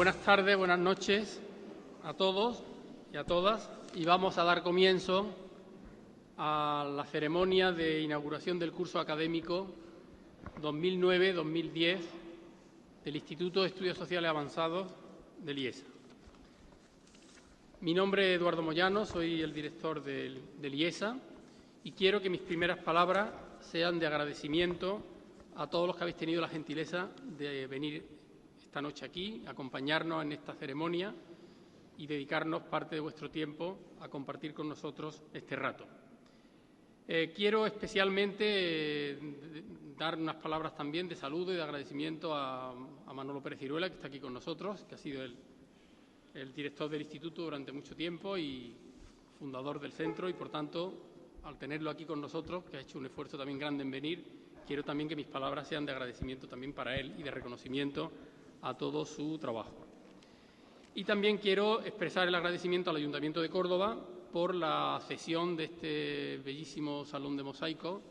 Buenas tardes, buenas noches a todos y a todas. Y vamos a dar comienzo a la ceremonia de inauguración del curso académico 2009-2010 del Instituto de Estudios Sociales Avanzados del IESA. Mi nombre es Eduardo Moyano, soy el director del IESA y quiero que mis primeras palabras sean de agradecimiento a todos los que habéis tenido la gentileza de venir esta noche aquí, acompañarnos en esta ceremonia y dedicarnos parte de vuestro tiempo a compartir con nosotros este rato. Quiero especialmente dar unas palabras también de saludo y de agradecimiento a Manolo Pérez Ciruela, que está aquí con nosotros, que ha sido el director del instituto durante mucho tiempo y fundador del centro y, por tanto, al tenerlo aquí con nosotros, que ha hecho un esfuerzo también grande en venir, quiero también que mis palabras sean de agradecimiento también para él y de reconocimiento a todo su trabajo. Y también quiero expresar el agradecimiento al Ayuntamiento de Córdoba por la cesión de este bellísimo salón de mosaico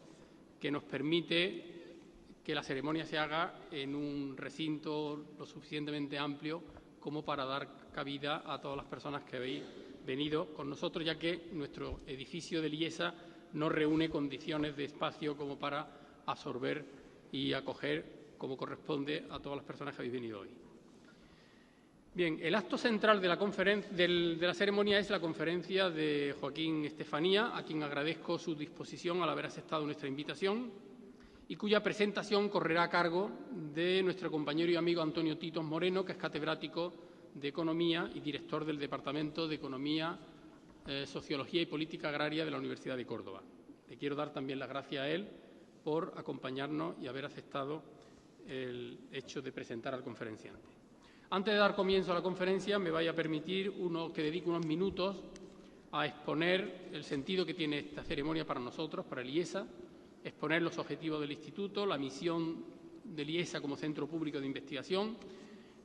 que nos permite que la ceremonia se haga en un recinto lo suficientemente amplio como para dar cabida a todas las personas que habéis venido con nosotros, ya que nuestro edificio del IESA no reúne condiciones de espacio como para absorber y acoger como corresponde a todas las personas que habéis venido hoy. Bien, el acto central de la ceremonia es la conferencia de Joaquín Estefanía, a quien agradezco su disposición al haber aceptado nuestra invitación y cuya presentación correrá a cargo de nuestro compañero y amigo Antonio Titos Moreno, que es catedrático de Economía y director del Departamento de Economía, Sociología y Política Agraria de la Universidad de Córdoba. Le quiero dar también las gracias a él por acompañarnos y haber aceptado el hecho de presentar al conferenciante. Antes de dar comienzo a la conferencia, me vaya a permitir que dedique unos minutos a exponer el sentido que tiene esta ceremonia para nosotros, para el IESA, exponer los objetivos del Instituto, la misión del IESA como centro público de investigación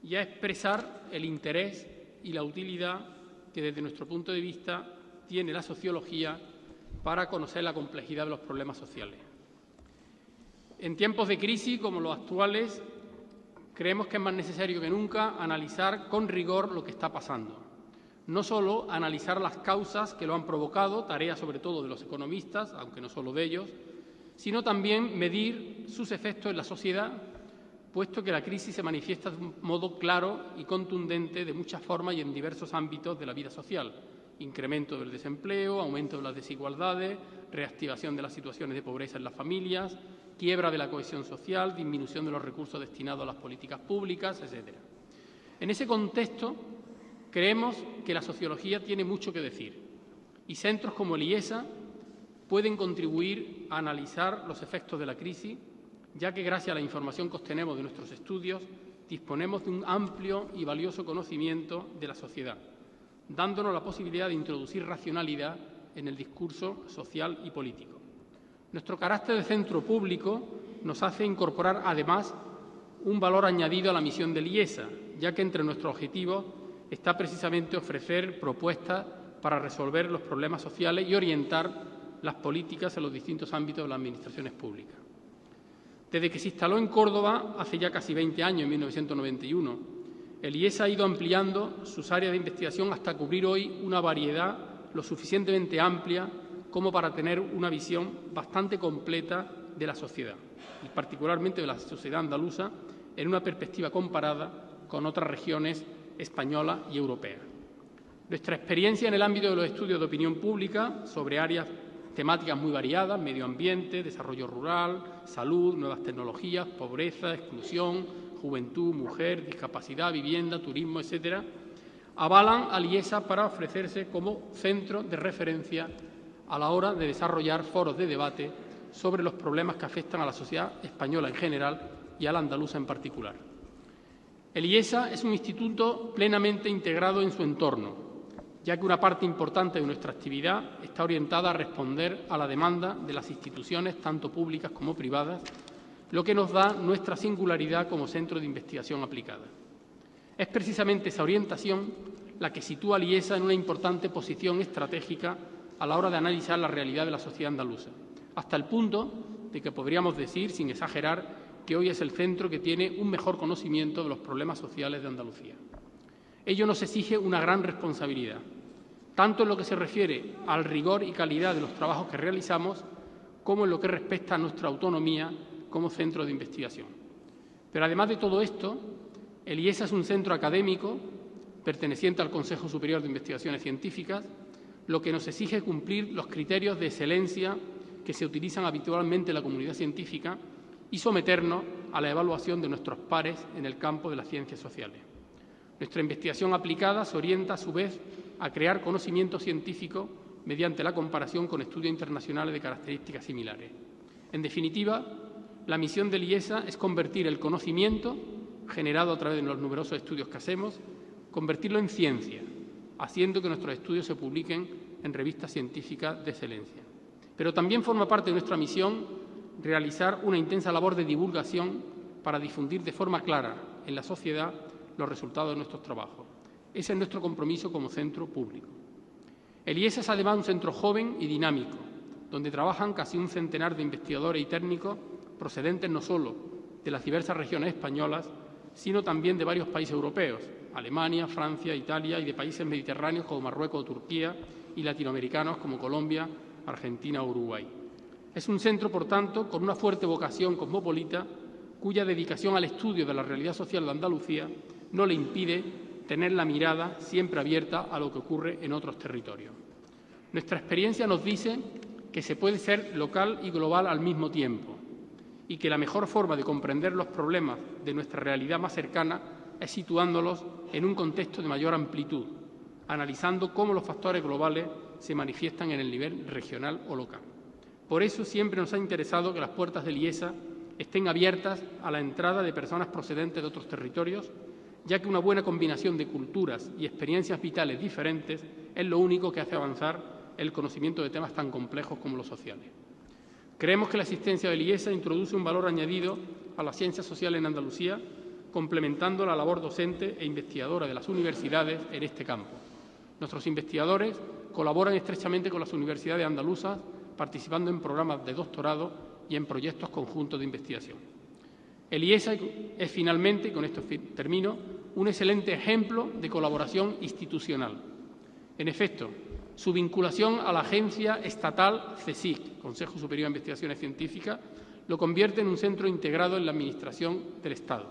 y a expresar el interés y la utilidad que desde nuestro punto de vista tiene la sociología para conocer la complejidad de los problemas sociales. En tiempos de crisis como los actuales, creemos que es más necesario que nunca analizar con rigor lo que está pasando. No solo analizar las causas que lo han provocado, tarea sobre todo de los economistas, aunque no solo de ellos, sino también medir sus efectos en la sociedad, puesto que la crisis se manifiesta de un modo claro y contundente de muchas formas y en diversos ámbitos de la vida social. Incremento del desempleo, aumento de las desigualdades, reactivación de las situaciones de pobreza en las familias, quiebra de la cohesión social, disminución de los recursos destinados a las políticas públicas, etc. En ese contexto, creemos que la sociología tiene mucho que decir y centros como el IESA pueden contribuir a analizar los efectos de la crisis, ya que gracias a la información que obtenemos de nuestros estudios disponemos de un amplio y valioso conocimiento de la sociedad, dándonos la posibilidad de introducir racionalidad en el discurso social y político. Nuestro carácter de centro público nos hace incorporar, además, un valor añadido a la misión del IESA, ya que entre nuestros objetivos está precisamente ofrecer propuestas para resolver los problemas sociales y orientar las políticas en los distintos ámbitos de las administraciones públicas. Desde que se instaló en Córdoba, hace ya casi 20 años, en 1991, el IESA ha ido ampliando sus áreas de investigación hasta cubrir hoy una variedad lo suficientemente amplia como para tener una visión bastante completa de la sociedad, y particularmente de la sociedad andaluza, en una perspectiva comparada con otras regiones españolas y europeas. Nuestra experiencia en el ámbito de los estudios de opinión pública sobre áreas temáticas muy variadas, medio ambiente, desarrollo rural, salud, nuevas tecnologías, pobreza, exclusión, juventud, mujer, discapacidad, vivienda, turismo, etcétera, avalan al IESA para ofrecerse como centro de referencia a la hora de desarrollar foros de debate sobre los problemas que afectan a la sociedad española en general y a la andaluza en particular. El IESA es un instituto plenamente integrado en su entorno, ya que una parte importante de nuestra actividad está orientada a responder a la demanda de las instituciones, tanto públicas como privadas, lo que nos da nuestra singularidad como centro de investigación aplicada. Es precisamente esa orientación la que sitúa al IESA en una importante posición estratégica a la hora de analizar la realidad de la sociedad andaluza, hasta el punto de que podríamos decir, sin exagerar, que hoy es el centro que tiene un mejor conocimiento de los problemas sociales de Andalucía. Ello nos exige una gran responsabilidad, tanto en lo que se refiere al rigor y calidad de los trabajos que realizamos, como en lo que respecta a nuestra autonomía como centro de investigación. Pero además de todo esto, el IESA es un centro académico perteneciente al Consejo Superior de Investigaciones Científicas, lo que nos exige cumplir los criterios de excelencia que se utilizan habitualmente en la comunidad científica y someternos a la evaluación de nuestros pares en el campo de las ciencias sociales. Nuestra investigación aplicada se orienta, a su vez, a crear conocimiento científico mediante la comparación con estudios internacionales de características similares. En definitiva, la misión del IESA es convertir el conocimiento generado a través de los numerosos estudios que hacemos, convertirlo en ciencia, haciendo que nuestros estudios se publiquen en revistas científicas de excelencia. Pero también forma parte de nuestra misión realizar una intensa labor de divulgación para difundir de forma clara en la sociedad los resultados de nuestros trabajos. Ese es nuestro compromiso como centro público. El IESA es además un centro joven y dinámico, donde trabajan casi un centenar de investigadores y técnicos procedentes no solo de las diversas regiones españolas, sino también de varios países europeos, Alemania, Francia, Italia, y de países mediterráneos como Marruecos o Turquía, y latinoamericanos como Colombia, Argentina o Uruguay. Es un centro, por tanto, con una fuerte vocación cosmopolita, cuya dedicación al estudio de la realidad social de Andalucía no le impide tener la mirada siempre abierta a lo que ocurre en otros territorios. Nuestra experiencia nos dice que se puede ser local y global al mismo tiempo y que la mejor forma de comprender los problemas de nuestra realidad más cercana es situándolos en un contexto de mayor amplitud, analizando cómo los factores globales se manifiestan en el nivel regional o local. Por eso siempre nos ha interesado que las puertas del IESA estén abiertas a la entrada de personas procedentes de otros territorios, ya que una buena combinación de culturas y experiencias vitales diferentes es lo único que hace avanzar el conocimiento de temas tan complejos como los sociales. Creemos que la existencia del IESA introduce un valor añadido a las ciencias sociales en Andalucía, complementando la labor docente e investigadora de las universidades en este campo. Nuestros investigadores colaboran estrechamente con las universidades andaluzas, participando en programas de doctorado y en proyectos conjuntos de investigación. El IESA es finalmente, y con esto termino, un excelente ejemplo de colaboración institucional. En efecto, su vinculación a la agencia estatal CSIC, Consejo Superior de Investigaciones Científicas, lo convierte en un centro integrado en la Administración del Estado.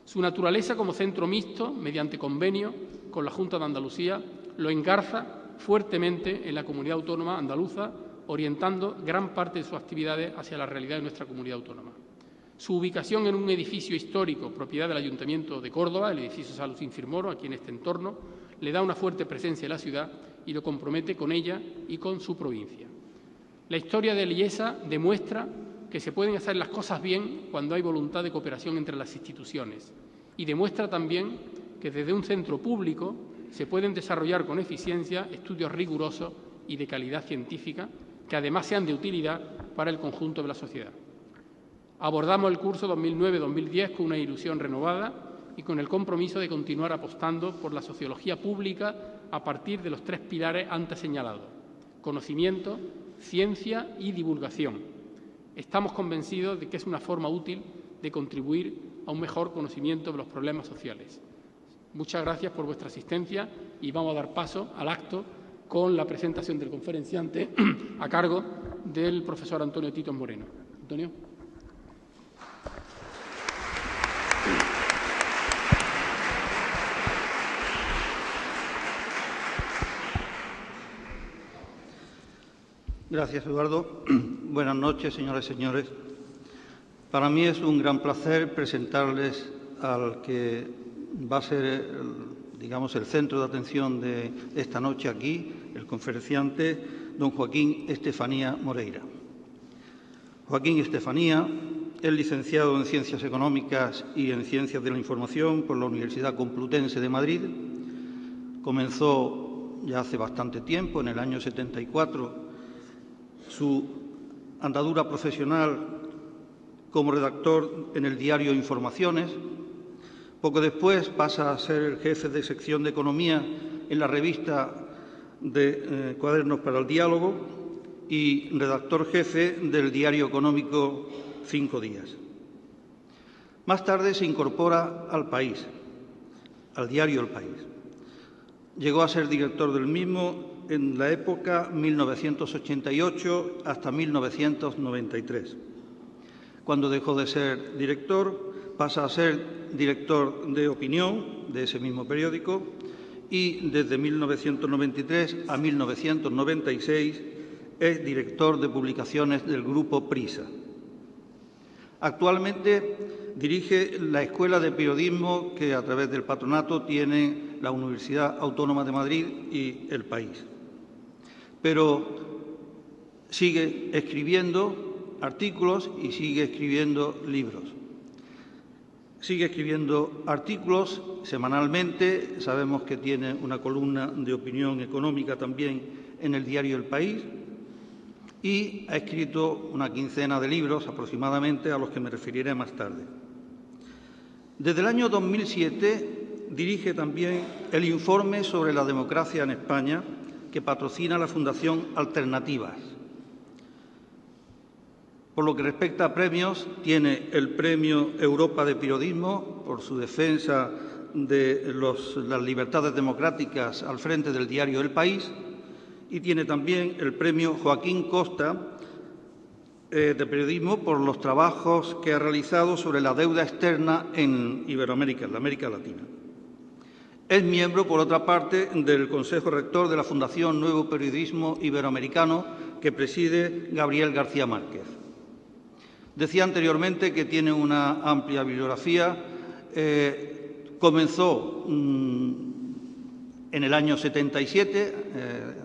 Su naturaleza como centro mixto, mediante convenio con la Junta de Andalucía, lo engarza fuertemente en la comunidad autónoma andaluza, orientando gran parte de sus actividades hacia la realidad de nuestra comunidad autónoma. Su ubicación en un edificio histórico, propiedad del Ayuntamiento de Córdoba, el edificio Salus Infirmoro, aquí en este entorno, le da una fuerte presencia en la ciudad y lo compromete con ella y con su provincia. La historia del IESA demuestra que se pueden hacer las cosas bien cuando hay voluntad de cooperación entre las instituciones y demuestra también que desde un centro público se pueden desarrollar con eficiencia estudios rigurosos y de calidad científica que además sean de utilidad para el conjunto de la sociedad. Abordamos el curso 2009-2010 con una ilusión renovada y con el compromiso de continuar apostando por la sociología pública a partir de los 3 pilares antes señalados: conocimiento, ciencia y divulgación. Estamos convencidos de que es una forma útil de contribuir a un mejor conocimiento de los problemas sociales. Muchas gracias por vuestra asistencia y vamos a dar paso al acto con la presentación del conferenciante a cargo del profesor Antonio Titos Moreno. Antonio. Gracias, Eduardo. Buenas noches, señoras y señores. Para mí es un gran placer presentarles al que va a ser, digamos, el centro de atención de esta noche aquí, el conferenciante don Joaquín Estefanía Moreira. Joaquín Estefanía es licenciado en Ciencias Económicas y en Ciencias de la Información por la Universidad Complutense de Madrid. Comenzó ya hace bastante tiempo, en el año 74, su andadura profesional como redactor en el diario Informaciones. Poco después pasa a ser el jefe de sección de Economía en la revista de Cuadernos para el Diálogo y redactor jefe del diario económico 5 Días. Más tarde se incorpora al País, al diario El País. Llegó a ser director del mismo en la época 1988 hasta 1993. Cuando dejó de ser director, pasa a ser director de opinión de ese mismo periódico y desde 1993 a 1996 es director de publicaciones del Grupo Prisa. Actualmente dirige la Escuela de Periodismo que, a través del patronato, tiene la Universidad Autónoma de Madrid y El País. Pero sigue escribiendo artículos y sigue escribiendo libros. Sigue escribiendo artículos semanalmente. Sabemos que tiene una columna de opinión económica también en el diario El País y ha escrito una quincena de libros aproximadamente, a los que me referiré más tarde. Desde el año 2007 dirige también el informe sobre la democracia en España que patrocina la Fundación Alternativas. Por lo que respecta a premios, tiene el Premio Europa de Periodismo por su defensa de las libertades democráticas al frente del diario El País, y tiene también el Premio Joaquín Costa de Periodismo por los trabajos que ha realizado sobre la deuda externa en Iberoamérica, en la América Latina. Es miembro, por otra parte, del Consejo Rector de la Fundación Nuevo Periodismo Iberoamericano, que preside Gabriel García Márquez. Decía anteriormente que tiene una amplia bibliografía. Comenzó en el año 77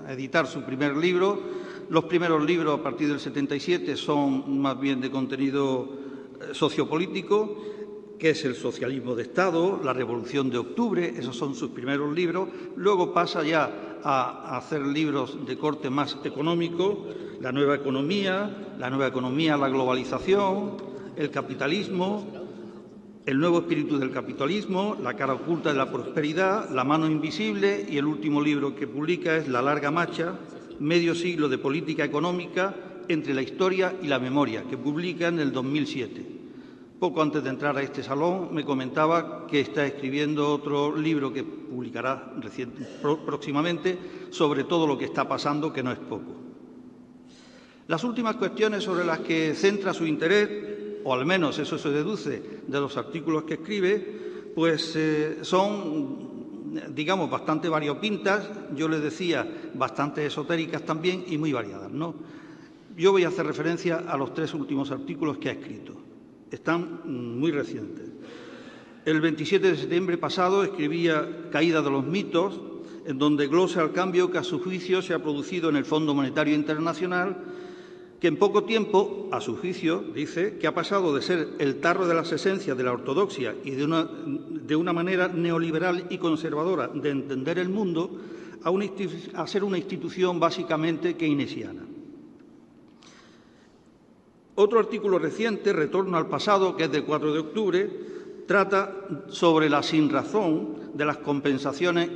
a editar su primer libro. Los primeros libros, a partir del 77, son más bien de contenido sociopolítico, que es El socialismo de Estado, La revolución de octubre. Esos son sus primeros libros. Luego pasa ya a hacer libros de corte más económico: La nueva economía, la globalización, el capitalismo, el nuevo espíritu del capitalismo, La cara oculta de la prosperidad, La mano invisible, y el último libro que publica es La larga marcha, medio siglo de política económica entre la historia y la memoria, que publica en el 2007. Poco antes de entrar a este salón me comentaba que está escribiendo otro libro que publicará próximamente sobre todo lo que está pasando, que no es poco. Las últimas cuestiones sobre las que centra su interés, o al menos eso se deduce de los artículos que escribe, pues son, digamos, bastante variopintas. Yo les decía, bastante esotéricas también y muy variadas, ¿no? Yo voy a hacer referencia a los 3 últimos artículos que ha escrito. Están muy recientes. El 27 de septiembre pasado escribía Caída de los mitos, en donde glosa el cambio que a su juicio se ha producido en el Fondo Monetario Internacional, que en poco tiempo, a su juicio, dice, que ha pasado de ser el tarro de las esencias de la ortodoxia y de una manera neoliberal y conservadora de entender el mundo a ser una institución básicamente keynesiana. Otro artículo reciente, Retorno al pasado, que es del 4 de octubre, trata sobre la sinrazón de las compensaciones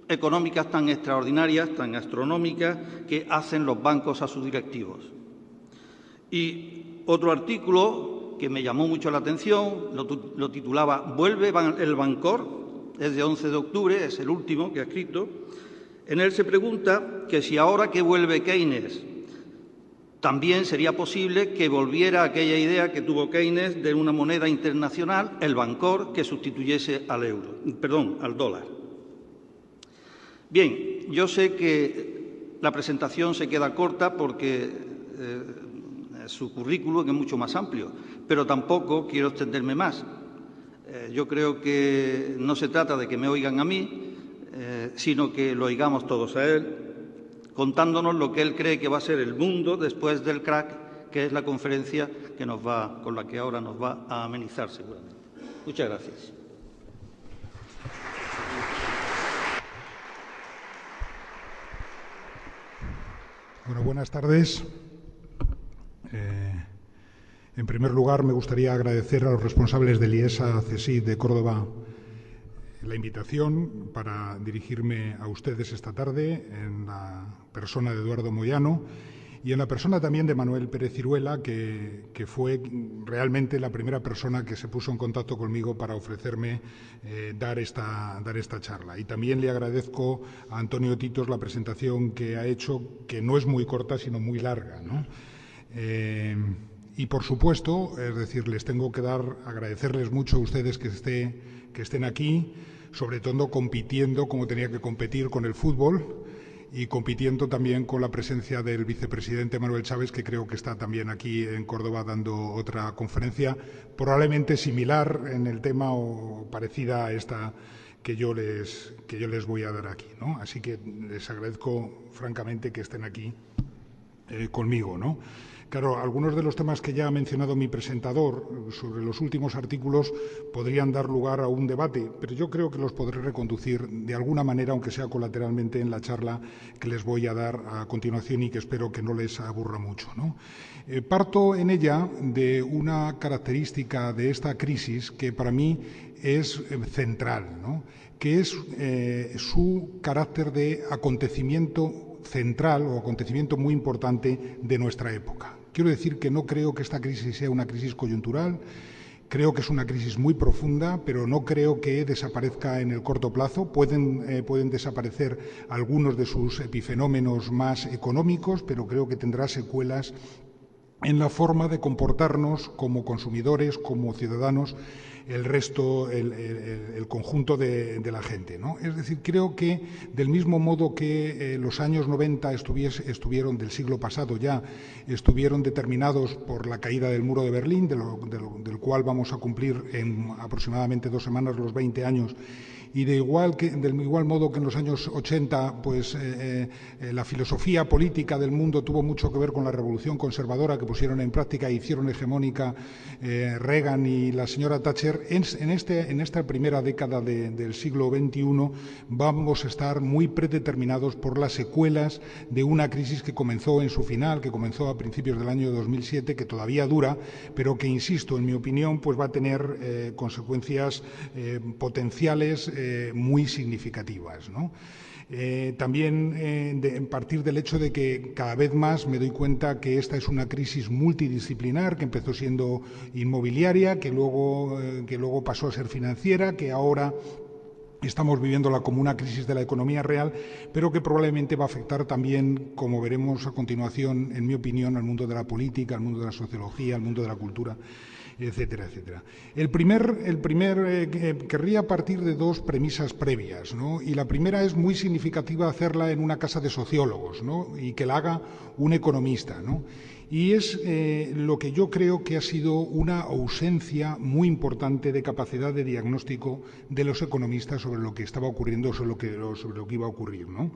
económicas tan extraordinarias, tan astronómicas, que hacen los bancos a sus directivos. Y otro artículo que me llamó mucho la atención, lo titulaba «Vuelve el Bancor», es de 11 de octubre, es el último que ha escrito. En él se pregunta que si ahora que vuelve Keynes también sería posible que volviera aquella idea que tuvo Keynes de una moneda internacional, el Bancor, que sustituyese al dólar. Bien, yo sé que la presentación se queda corta porque su currículum es mucho más amplio, pero tampoco quiero extenderme más. Yo creo que no se trata de que me oigan a mí, sino que lo oigamos todos a él, contándonos lo que él cree que va a ser el mundo después del crack, que es la conferencia con la que ahora nos va a amenizar seguramente. Muchas gracias. Bueno, buenas tardes. En primer lugar, me gustaría agradecer a los responsables del IESA CSIC de Córdoba la invitación para dirigirme a ustedes esta tarde en la persona de Eduardo Moyano y en la persona también de Manuel Pérez Ciruela, que fue realmente la primera persona que se puso en contacto conmigo para ofrecerme dar esta charla. Y también le agradezco a Antonio Titos la presentación que ha hecho, que no es muy corta, sino muy larga, ¿no? Y, por supuesto, es decir, les tengo que agradecerles mucho a ustedes que estén aquí, sobre todo compitiendo como tenía que competir con el fútbol y compitiendo también con la presencia del vicepresidente Manuel Chávez, que creo que está también aquí en Córdoba dando otra conferencia, probablemente similar en el tema o parecida a esta que yo les voy a dar aquí, ¿no? Así que les agradezco francamente que estén aquí conmigo, ¿no? Claro, algunos de los temas que ya ha mencionado mi presentador sobre los últimos artículos podrían dar lugar a un debate, pero yo creo que los podré reconducir de alguna manera, aunque sea colateralmente, en la charla que les voy a dar a continuación y que espero que no les aburra mucho, ¿no? Parto en ella de una característica de esta crisis que para mí es central, ¿no? Que es su carácter de acontecimiento central o acontecimiento muy importante de nuestra época. Quiero decir que no creo que esta crisis sea una crisis coyuntural, creo que es una crisis muy profunda, pero no creo que desaparezca en el corto plazo. Pueden desaparecer algunos de sus epifenómenos más económicos, pero creo que tendrá secuelas en la forma de comportarnos como consumidores, como ciudadanos, el resto, el conjunto de la gente, ¿no? Es decir, creo que del mismo modo que los años 90 estuvieron del siglo pasado ya, estuvieron determinados por la caída del muro de Berlín, del cual vamos a cumplir en aproximadamente 2 semanas los 20 años, y del igual modo que en los años 80 pues, la filosofía política del mundo tuvo mucho que ver con la revolución conservadora que pusieron en práctica e hicieron hegemónica Reagan y la señora Thatcher. En esta primera década del siglo XXI vamos a estar muy predeterminados por las secuelas de una crisis que comenzó en su final, que comenzó a principios del año 2007, que todavía dura, pero que, insisto, en mi opinión, pues va a tener consecuencias potenciales muy significativas, ¿no? También a partir del hecho de que cada vez más me doy cuenta que esta es una crisis multidisciplinar que empezó siendo inmobiliaria, que luego pasó a ser financiera, que ahora estamos viviéndola como una crisis de la economía real, pero que probablemente va a afectar también, como veremos a continuación, en mi opinión, al mundo de la política, al mundo de la sociología, al mundo de la cultura, etcétera, etcétera. Querría partir de 2 premisas previas, ¿no? Y la primera es muy significativa hacerla en una casa de sociólogos, ¿no? Y que la haga un economista, ¿no? Y es lo que yo creo que ha sido una ausencia muy importante de capacidad de diagnóstico de los economistas sobre lo que estaba ocurriendo, sobre lo que iba a ocurrir, ¿no?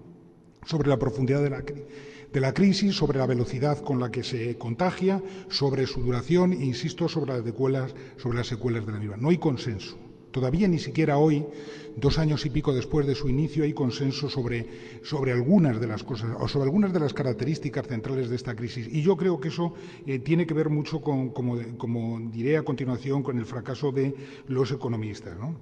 Sobre la profundidad de la crisis, sobre la velocidad con la que se contagia, sobre su duración e, insisto, sobre las secuelas de la misma. No hay consenso. Todavía ni siquiera hoy, 2 años y pico después de su inicio, hay consenso sobre algunas de las cosas o sobre algunas de las características centrales de esta crisis. Y yo creo que eso tiene que ver mucho con, como diré a continuación, con el fracaso de los economistas, ¿no?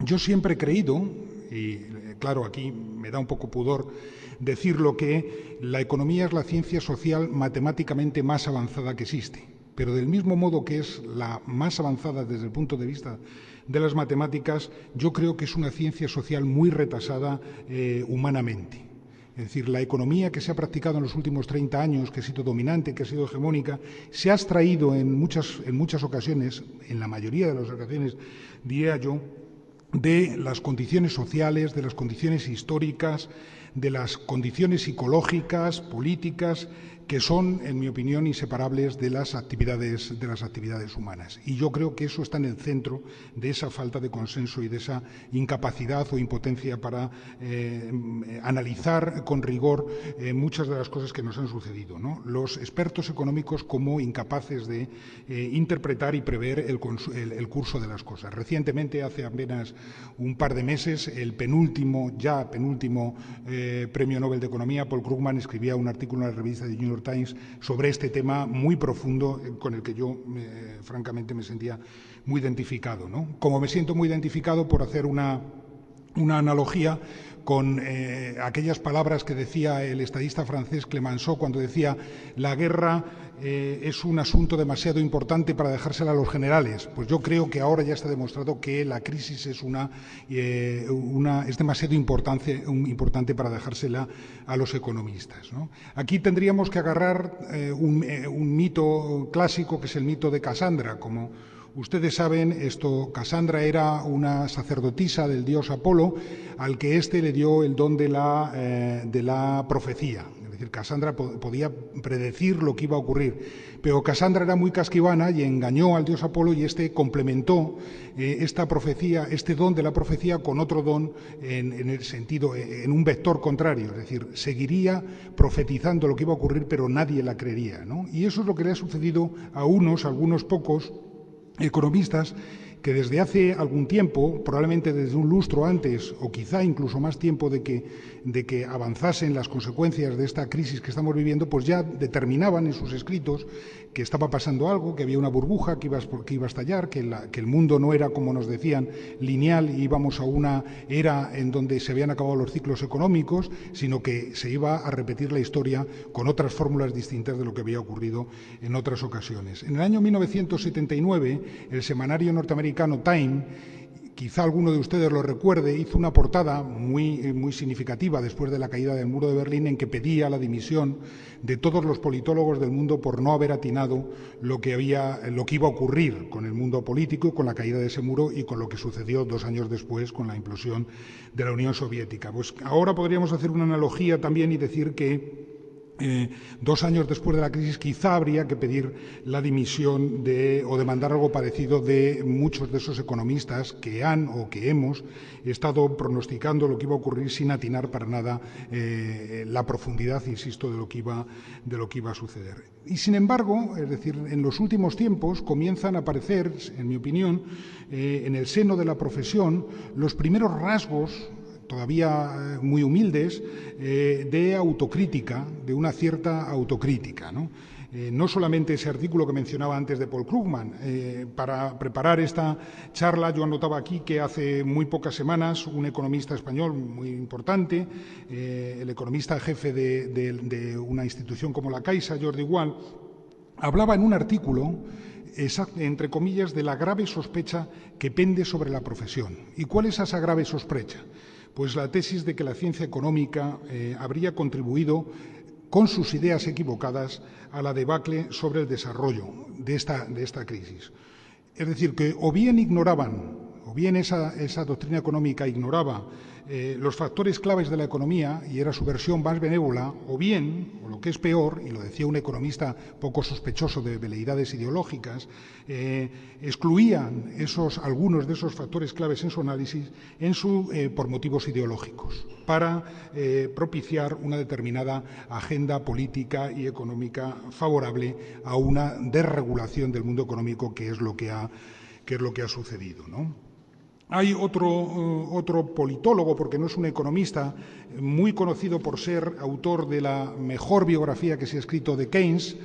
Yo siempre he creído, y claro, aquí me da un poco pudor decirlo, que la economía es la ciencia social matemáticamente más avanzada que existe, pero del mismo modo que es la más avanzada desde el punto de vista de las matemáticas, yo creo que es una ciencia social muy retrasada humanamente. Es decir, la economía que se ha practicado en los últimos 30 años, que ha sido dominante, que ha sido hegemónica, se ha extraído en muchas ocasiones, en la mayoría de las ocasiones, diría yo, de las condiciones sociales, de las condiciones históricas, de las condiciones psicológicas, políticas, que son, en mi opinión, inseparables de las actividades humanas. Y yo creo que eso está en el centro de esa falta de consenso y de esa incapacidad o impotencia para analizar con rigor muchas de las cosas que nos han sucedido, ¿no? Los expertos económicos como incapaces de interpretar y prever el curso de las cosas. Recientemente, hace apenas un par de meses, el penúltimo Premio Nobel de Economía, Paul Krugman, escribía un artículo en la revista The New York Times sobre este tema muy profundo con el que yo, francamente, me sentía muy identificado, ¿no? Como me siento muy identificado por hacer una una analogía con aquellas palabras que decía el estadista francés Clemenceau cuando decía la guerra es un asunto demasiado importante para dejársela a los generales. Pues yo creo que ahora ya está demostrado que la crisis es es demasiado importante para dejársela a los economistas, ¿no? Aquí tendríamos que agarrar un mito clásico, que es el mito de Casandra. Como ustedes saben, Casandra era una sacerdotisa del dios Apolo, al que éste le dio el don de la profecía. Es decir, Casandra podía predecir lo que iba a ocurrir, pero Casandra era muy casquivana y engañó al dios Apolo, y éste complementó esta profecía, este don de la profecía, con otro don en el sentido, en un vector contrario. Es decir, seguiría profetizando lo que iba a ocurrir, pero nadie la creería, ¿no? Y eso es lo que le ha sucedido a algunos pocos economistas que desde hace algún tiempo, probablemente desde un lustro antes o quizá incluso más tiempo de que avanzasen las consecuencias de esta crisis que estamos viviendo, pues ya determinaban en sus escritos que estaba pasando algo, que había una burbuja que iba a estallar, que el mundo no era, como nos decían, lineal y íbamos a una era en donde se habían acabado los ciclos económicos, sino que se iba a repetir la historia con otras fórmulas distintas de lo que había ocurrido en otras ocasiones. En el año 1979, el semanario norteamericano Time, quizá alguno de ustedes lo recuerde, hizo una portada muy significativa después de la caída del muro de Berlín, en que pedía la dimisión de todos los politólogos del mundo por no haber atinado lo que iba a ocurrir con el mundo político y con la caída de ese muro, y con lo que sucedió 2 años después con la implosión de la Unión Soviética. Pues ahora podríamos hacer una analogía también y decir que 2 años después de la crisis quizá habría que pedir la dimisión o demandar algo parecido de muchos de esos economistas que han o que hemos estado pronosticando lo que iba a ocurrir sin atinar para nada la profundidad, insisto, de lo que iba a suceder. Y sin embargo, es decir, en los últimos tiempos comienzan a aparecer, en mi opinión, en el seno de la profesión, los primeros rasgos todavía muy humildes, de autocrítica, de una cierta autocrítica, ¿no? No solamente ese artículo que mencionaba antes de Paul Krugman. Para preparar esta charla yo anotaba aquí que hace muy pocas semanas un economista español muy importante, el economista jefe de una institución como la Caixa, Jordi Gual, hablaba en un artículo, entre comillas, de la grave sospecha que pende sobre la profesión. ¿Y cuál es esa grave sospecha? Pues la tesis de que la ciencia económica habría contribuido con sus ideas equivocadas a la debacle sobre el desarrollo de esta crisis. Es decir, que o bien esa doctrina económica ignoraba los factores claves de la economía y era su versión más benévola, o bien, o lo que es peor, y lo decía un economista poco sospechoso de veleidades ideológicas, excluían algunos de esos factores claves en su análisis por motivos ideológicos, para propiciar una determinada agenda política y económica favorable a una desregulación del mundo económico, que es lo que ha sucedido, ¿no? Hay otro politólogo, porque no es un economista, muy conocido por ser autor de la mejor biografía que se ha escrito de Keynes,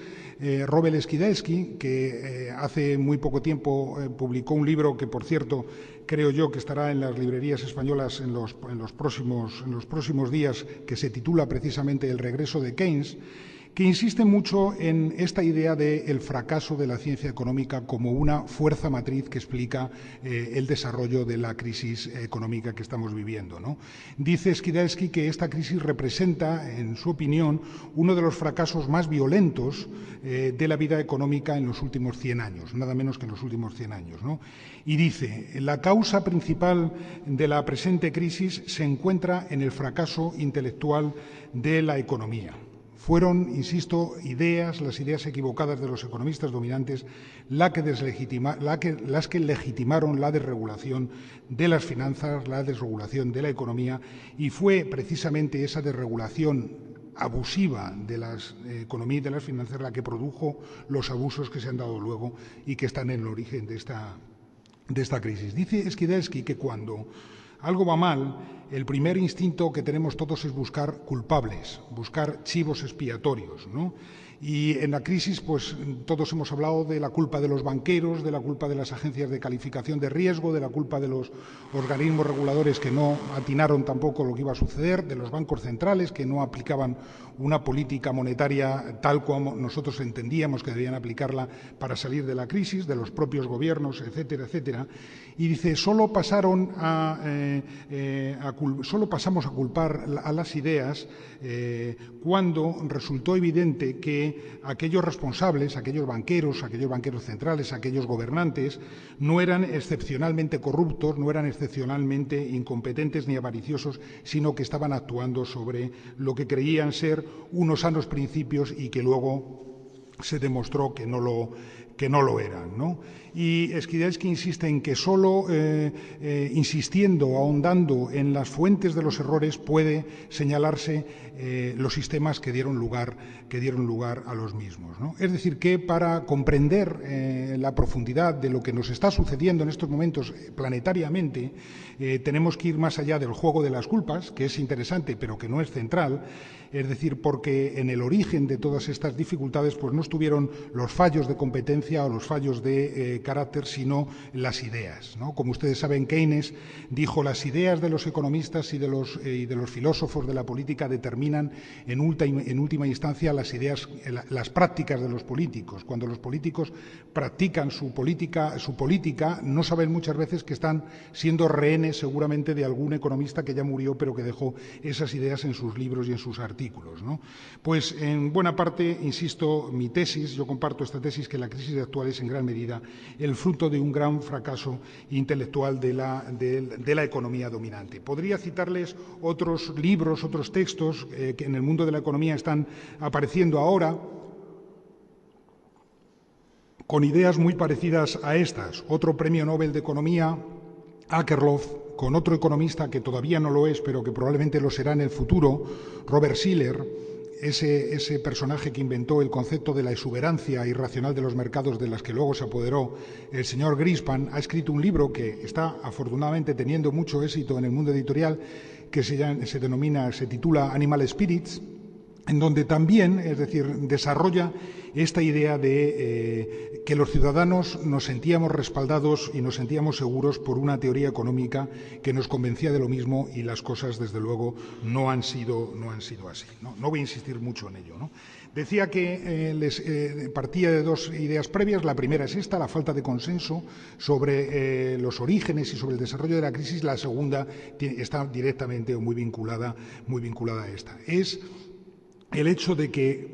Robert Skidelsky, que hace muy poco tiempo publicó un libro que, por cierto, creo yo que estará en las librerías españolas en los próximos días, que se titula precisamente El regreso de Keynes, que insiste mucho en esta idea del fracaso de la ciencia económica como una fuerza matriz que explica el desarrollo de la crisis económica que estamos viviendo, ¿no? Dice Skidelsky que esta crisis representa, en su opinión, uno de los fracasos más violentos de la vida económica en los últimos 100 años, nada menos que en los últimos 100 años, ¿no? Y dice, la causa principal de la presente crisis se encuentra en el fracaso intelectual de la economía. Fueron, insisto, las ideas equivocadas de los economistas dominantes las que legitimaron la desregulación de las finanzas, la desregulación de la economía, y fue precisamente esa desregulación abusiva de las economías y de las finanzas la que produjo los abusos que se han dado luego y que están en el origen de esta crisis. Dice Skidelsky que cuando algo va mal, el primer instinto que tenemos todos es buscar culpables, buscar chivos expiatorios, ¿no? Y en la crisis, pues todos hemos hablado de la culpa de los banqueros, de la culpa de las agencias de calificación de riesgo, de la culpa de los organismos reguladores que no atinaron tampoco lo que iba a suceder, de los bancos centrales que no aplicaban una política monetaria tal como nosotros entendíamos que debían aplicarla para salir de la crisis, de los propios gobiernos, etcétera, etcétera. Y dice, solo pasamos a culpar a las ideas cuando resultó evidente que aquellos responsables, aquellos banqueros centrales, aquellos gobernantes, no eran excepcionalmente corruptos, no eran excepcionalmente incompetentes ni avariciosos, sino que estaban actuando sobre lo que creían ser unos sanos principios y que luego se demostró que no lo eran, ¿no? Y Skidelsky insiste en que solo insistiendo, ahondando en las fuentes de los errores puede señalarse los sistemas que dieron lugar a los mismos, ¿no? Es decir, que para comprender la profundidad de lo que nos está sucediendo en estos momentos planetariamente, tenemos que ir más allá del juego de las culpas, que es interesante pero que no es central. Es decir, porque en el origen de todas estas dificultades pues no estuvieron los fallos de competencia o los fallos de carácter, sino las ideas, ¿no? Como ustedes saben, Keynes dijo: las ideas de los economistas y de los filósofos de la política determinan en última instancia las prácticas de los políticos. Cuando los políticos practican su política, no saben muchas veces que están siendo rehenes seguramente de algún economista que ya murió, pero que dejó esas ideas en sus libros y en sus artículos, ¿no? Pues en buena parte, insisto, mi tesis, yo comparto esta tesis, que la crisis actual es en gran medida el fruto de un gran fracaso intelectual de la economía dominante. Podría citarles otros libros, otros textos que en el mundo de la economía están apareciendo ahora con ideas muy parecidas a estas. Otro premio Nobel de Economía, Akerlof, con otro economista que todavía no lo es, pero que probablemente lo será en el futuro, Robert Shiller, ese personaje que inventó el concepto de la exuberancia irracional de los mercados, de las que luego se apoderó el señor Greenspan, ha escrito un libro que está afortunadamente teniendo mucho éxito en el mundo editorial, que se titula Animal Spirits, en donde también, es decir, desarrolla esta idea de que los ciudadanos nos sentíamos respaldados y nos sentíamos seguros por una teoría económica que nos convencía de lo mismo, y las cosas, desde luego, no han sido así, ¿no? No voy a insistir mucho en ello, ¿no? Decía que partía de dos ideas previas. La primera es esta, la falta de consenso sobre los orígenes y sobre el desarrollo de la crisis. La segunda está directamente o muy vinculada a esta. Es el hecho de que,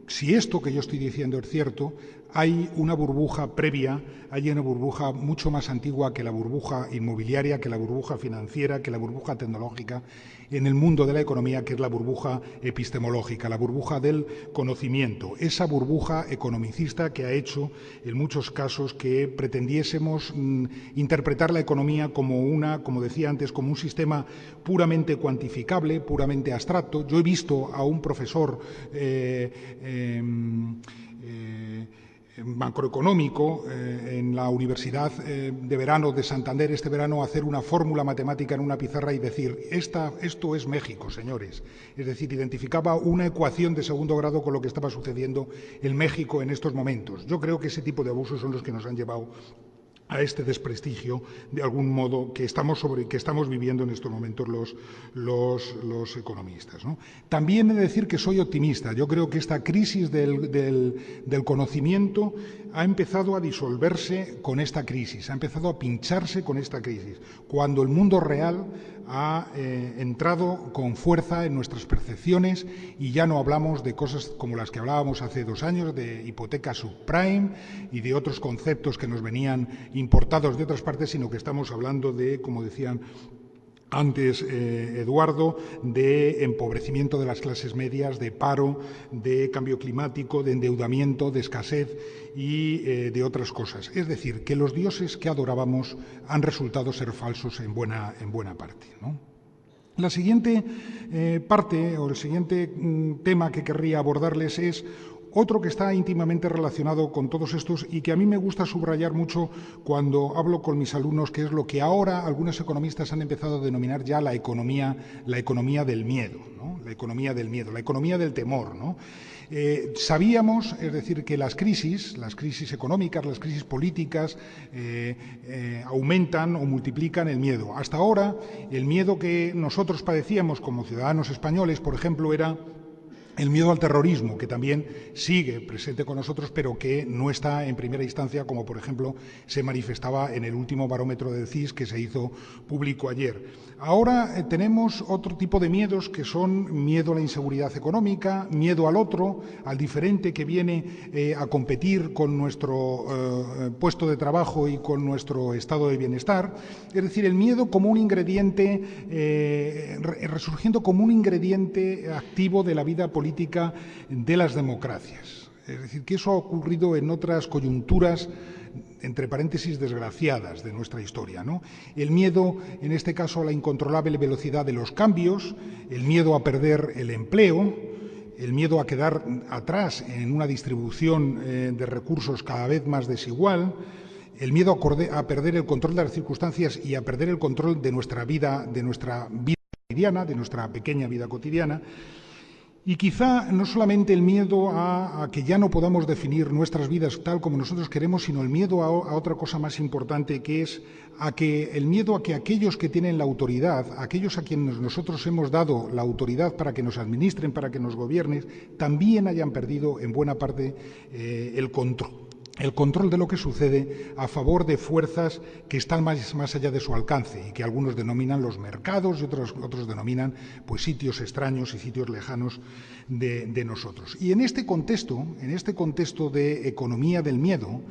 si esto que yo estoy diciendo es cierto, hay una burbuja previa, hay una burbuja mucho más antigua que la burbuja inmobiliaria, que la burbuja financiera, que la burbuja tecnológica en el mundo de la economía, que es la burbuja epistemológica, la burbuja del conocimiento, esa burbuja economicista que ha hecho en muchos casos que pretendiésemos interpretar la economía como decía antes, como un sistema puramente cuantificable, puramente abstracto. Yo he visto a un profesor macroeconómico en la Universidad de Verano de Santander este verano hacer una fórmula matemática en una pizarra y decir: esto es México, señores. Es decir, identificaba una ecuación de segundo grado con lo que estaba sucediendo en México en estos momentos. Yo creo que ese tipo de abusos son los que nos han llevado a este desprestigio, de algún modo, que estamos viviendo en estos momentos los economistas, ¿no? También he de decir que soy optimista. Yo creo que esta crisis del conocimiento ha empezado a disolverse con esta crisis, ha empezado a pincharse con esta crisis, cuando el mundo real ha entrado con fuerza en nuestras percepciones, y ya no hablamos de cosas como las que hablábamos hace 2 años, de hipoteca subprime y de otros conceptos que nos venían importados de otras partes, sino que estamos hablando de, como decían antes Eduardo, de empobrecimiento de las clases medias, de paro, de cambio climático, de endeudamiento, de escasez y de otras cosas. Es decir, que los dioses que adorábamos han resultado ser falsos en buena parte, ¿no? La siguiente parte, o el siguiente tema que querría abordarles, es Otro que está íntimamente relacionado con todos estos y que a mí me gusta subrayar mucho cuando hablo con mis alumnos, que es lo que ahora algunos economistas han empezado a denominar ya la economía del miedo, ¿no? La economía del miedo, la economía del temor, ¿no? Sabíamos, es decir, que las crisis económicas, las crisis políticas aumentan o multiplican el miedo. Hasta ahora, el miedo que nosotros padecíamos como ciudadanos españoles, por ejemplo, era el miedo al terrorismo, que también sigue presente con nosotros, pero que no está en primera instancia, como por ejemplo se manifestaba en el último barómetro del CIS que se hizo público ayer. Ahora tenemos otro tipo de miedos, que son miedo a la inseguridad económica, miedo al otro, al diferente que viene a competir con nuestro puesto de trabajo y con nuestro estado de bienestar. Es decir, el miedo como un ingrediente, resurgiendo como un ingrediente activo de la vida política de las democracias. Es decir, que eso ha ocurrido en otras coyunturas, entre paréntesis, desgraciadas de nuestra historia, ¿no? El miedo, en este caso, a la incontrolable velocidad de los cambios, el miedo a perder el empleo, el miedo a quedar atrás en una distribución de recursos cada vez más desigual, el miedo a perder el control de las circunstancias y a perder el control de nuestra vida cotidiana, de nuestra pequeña vida cotidiana. Y quizá no solamente el miedo a que ya no podamos definir nuestras vidas tal como nosotros queremos, sino el miedo a otra cosa más importante, que es el miedo a que aquellos que tienen la autoridad, aquellos a quienes nosotros hemos dado la autoridad para que nos administren, para que nos gobiernen, también hayan perdido en buena parte el control de lo que sucede a favor de fuerzas que están más allá de su alcance y que algunos denominan los mercados y otros denominan pues sitios extraños y sitios lejanos de nosotros. Y en este contexto de economía del miedo,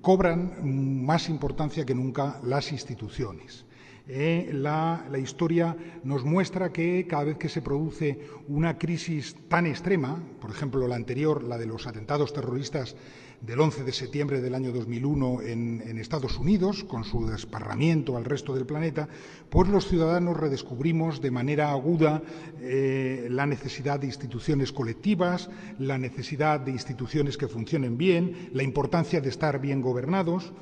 cobran más importancia que nunca las instituciones. La historia nos muestra que cada vez que se produce una crisis tan extrema, por ejemplo la anterior, la de los atentados terroristas del 11 de septiembre del año 2001 en Estados Unidos, con su desparramiento al resto del planeta, pues los ciudadanos redescubrimos de manera aguda la necesidad de instituciones colectivas, la necesidad de instituciones que funcionen bien, la importancia de estar bien gobernados,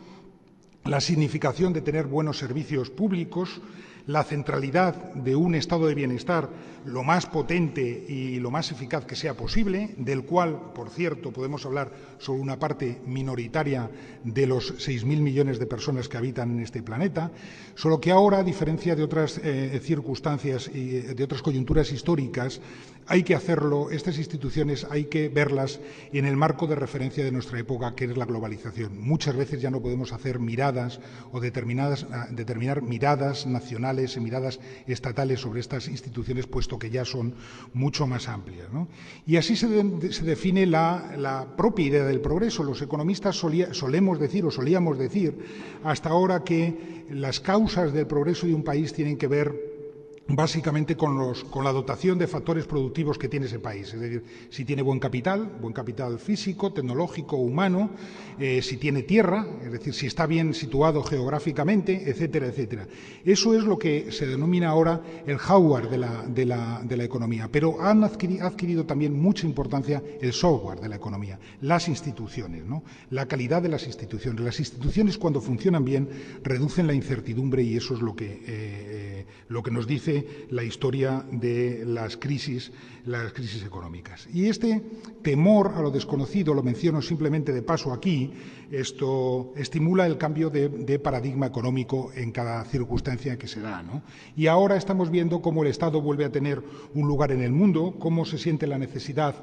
la significación de tener buenos servicios públicos, la centralidad de un estado de bienestar lo más potente y lo más eficaz que sea posible, del cual, por cierto, podemos hablar sobre una parte minoritaria de los 6.000 millones de personas que habitan en este planeta, solo que ahora, a diferencia de otras circunstancias y de otras coyunturas históricas, hay que hacerlo, estas instituciones hay que verlas en el marco de referencia de nuestra época, que es la globalización. Muchas veces ya no podemos hacer miradas o determinar miradas nacionales y miradas estatales sobre estas instituciones, puesto que ya son mucho más amplias, ¿no? Y así se define la propia idea del progreso. Los economistas solíamos decir hasta ahora que las causas del progreso de un país tienen que ver básicamente con la dotación de factores productivos que tiene ese país, es decir, si tiene buen capital físico, tecnológico, humano, si tiene tierra, es decir, si está bien situado geográficamente, etcétera, etcétera. Eso es lo que se denomina ahora el hardware de la economía, pero ha adquirido también mucha importancia el software de la economía, las instituciones, ¿no? La calidad de las instituciones. Las instituciones, cuando funcionan bien, reducen la incertidumbre, y eso es lo que nos dice la historia de las crisis económicas. Y este temor a lo desconocido, lo menciono simplemente de paso aquí, esto estimula el cambio de paradigma económico en cada circunstancia que se da, ¿no? Y ahora estamos viendo cómo el Estado vuelve a tener un lugar en el mundo, cómo se siente la necesidad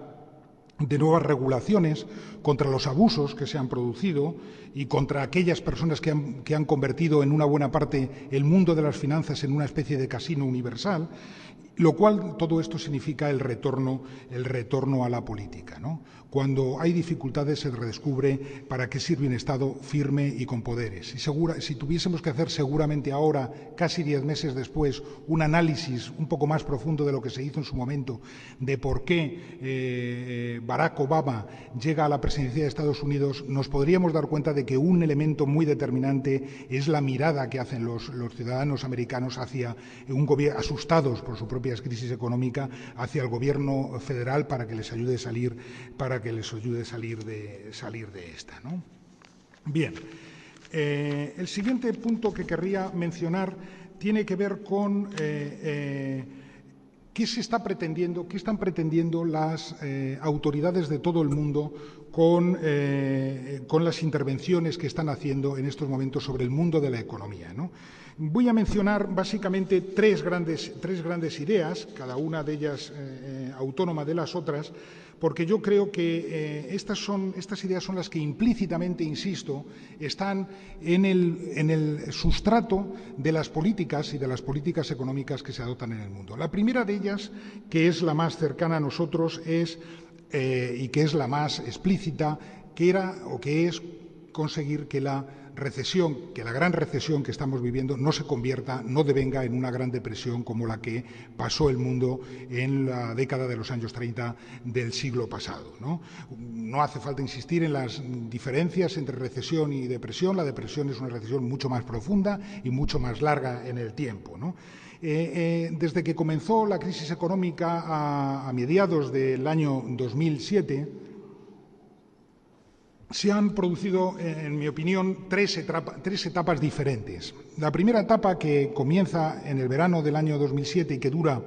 de nuevas regulaciones contra los abusos que se han producido y contra aquellas personas que han convertido en una buena parte el mundo de las finanzas en una especie de casino universal, lo cual todo esto significa el retorno a la política, ¿no? Cuando hay dificultades se redescubre para qué sirve un Estado firme y con poderes. Si tuviésemos que hacer seguramente ahora, casi 10 meses después, un análisis un poco más profundo de lo que se hizo en su momento, de por qué Barack Obama llega a la presidencia de Estados Unidos, nos podríamos dar cuenta de que un elemento muy determinante es la mirada que hacen los ciudadanos americanos hacia un gobierno, asustados por su propio propias crisis económica hacia el Gobierno federal para que les ayude a salir, de esta, ¿no? Bien, el siguiente punto que querría mencionar tiene que ver con ¿qué se está pretendiendo, qué están pretendiendo las autoridades de todo el mundo con las intervenciones que están haciendo en estos momentos sobre el mundo de la economía, ¿no? Voy a mencionar básicamente tres grandes ideas, cada una de ellas autónoma de las otras, porque yo creo que estas ideas son las que implícitamente, insisto, están en el sustrato de las políticas y de las políticas económicas que se adoptan en el mundo. La primera de ellas, que es la más cercana a nosotros, y que es la más explícita, que es conseguir que la gran recesión que estamos viviendo no se convierta, no devenga en una gran depresión como la que pasó el mundo en la década de los años 30 del siglo pasado, ¿no? No hace falta insistir en las diferencias entre recesión y depresión. La depresión es una recesión mucho más profunda y mucho más larga en el tiempo, ¿no? Desde que comenzó la crisis económica a mediados del año 2007, se han producido, en mi opinión, tres etapas diferentes. La primera etapa, que comienza en el verano del año 2007 y que dura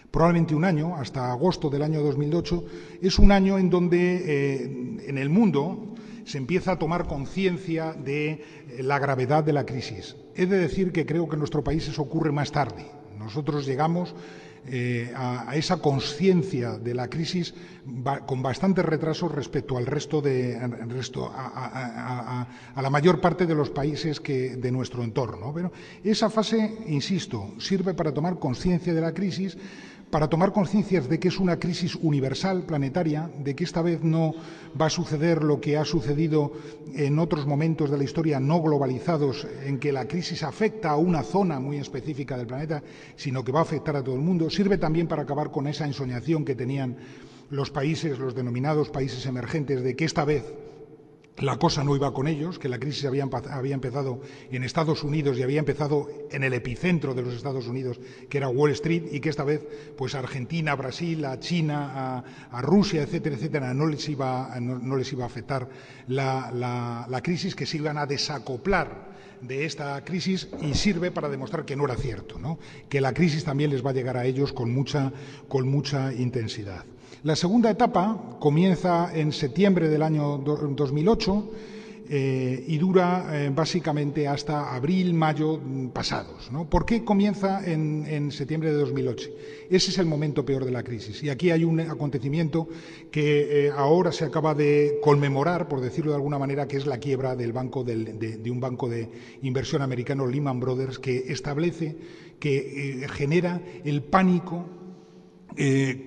probablemente un año, hasta agosto del año 2008, es un año en donde en el mundo se empieza a tomar conciencia de la gravedad de la crisis. He de decir que creo que en nuestro país eso ocurre más tarde. Nosotros llegamos a esa conciencia de la crisis con bastante retraso respecto al a la mayor parte de los países de nuestro entorno. Pero esa fase, insisto, sirve para tomar conciencia de la crisis, para tomar conciencia de que es una crisis universal, planetaria, de que esta vez no va a suceder lo que ha sucedido en otros momentos de la historia no globalizados, en que la crisis afecta a una zona muy específica del planeta, sino que va a afectar a todo el mundo. Sirve también para acabar con esa ensoñación que tenían los denominados países emergentes, de que esta vez la cosa no iba con ellos, que la crisis había empezado en Estados Unidos y había empezado en el epicentro de los Estados Unidos, que era Wall Street, y que esta vez pues a Argentina, a Brasil, a China, a Rusia, etcétera, etcétera, no les iba a afectar la crisis, que se iban a desacoplar de esta crisis, y sirve para demostrar que no era cierto, ¿no? Que la crisis también les va a llegar a ellos con mucha intensidad. La segunda etapa comienza en septiembre del año 2008 y dura básicamente hasta abril, mayo pasados, ¿no? ¿Por qué comienza en septiembre de 2008? Ese es el momento peor de la crisis. Y aquí hay un acontecimiento que ahora se acaba de conmemorar, por decirlo de alguna manera, que es la quiebra de un banco de inversión americano, Lehman Brothers, que establece, que genera el pánico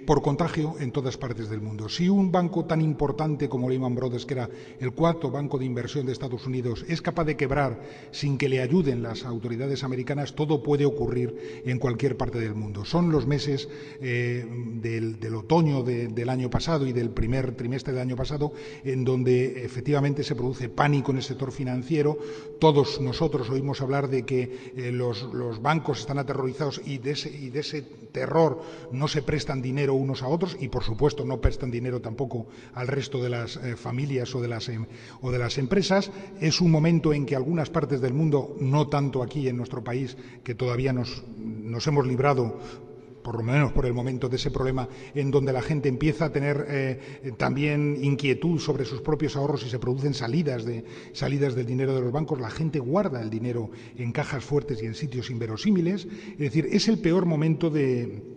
por contagio en todas partes del mundo. Si un banco tan importante como Lehman Brothers, que era el cuarto banco de inversión de Estados Unidos, es capaz de quebrar sin que le ayuden las autoridades americanas, todo puede ocurrir en cualquier parte del mundo. Son los meses del otoño del año pasado y del primer trimestre del año pasado en donde efectivamente se produce pánico en el sector financiero. Todos nosotros oímos hablar de que los bancos están aterrorizados y de ese terror no se prestan dinero unos a otros, y por supuesto no prestan dinero tampoco al resto de las familias o de las empresas. Es un momento en que algunas partes del mundo, no tanto aquí en nuestro país, que todavía nos hemos librado, por lo menos por el momento, de ese problema, en donde la gente empieza a tener también inquietud sobre sus propios ahorros y se producen salidas del dinero de los bancos. La gente guarda el dinero en cajas fuertes y en sitios inverosímiles. Es decir, es el peor momento de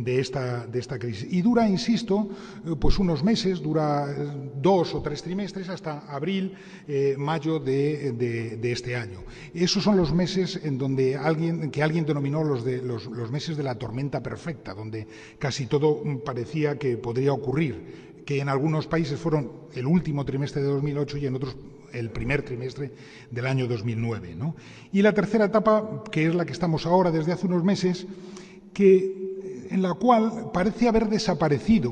esta crisis. Y dura, insisto, pues unos meses, dura 2 o 3 trimestres, hasta abril, mayo de este año. Esos son los meses en donde alguien denominó los meses de la tormenta perfecta, donde casi todo parecía que podría ocurrir, que en algunos países fueron el último trimestre de 2008 y en otros el primer trimestre del año 2009, ¿no? Y la tercera etapa, que es la que estamos ahora desde hace unos meses, en la cual parece haber desaparecido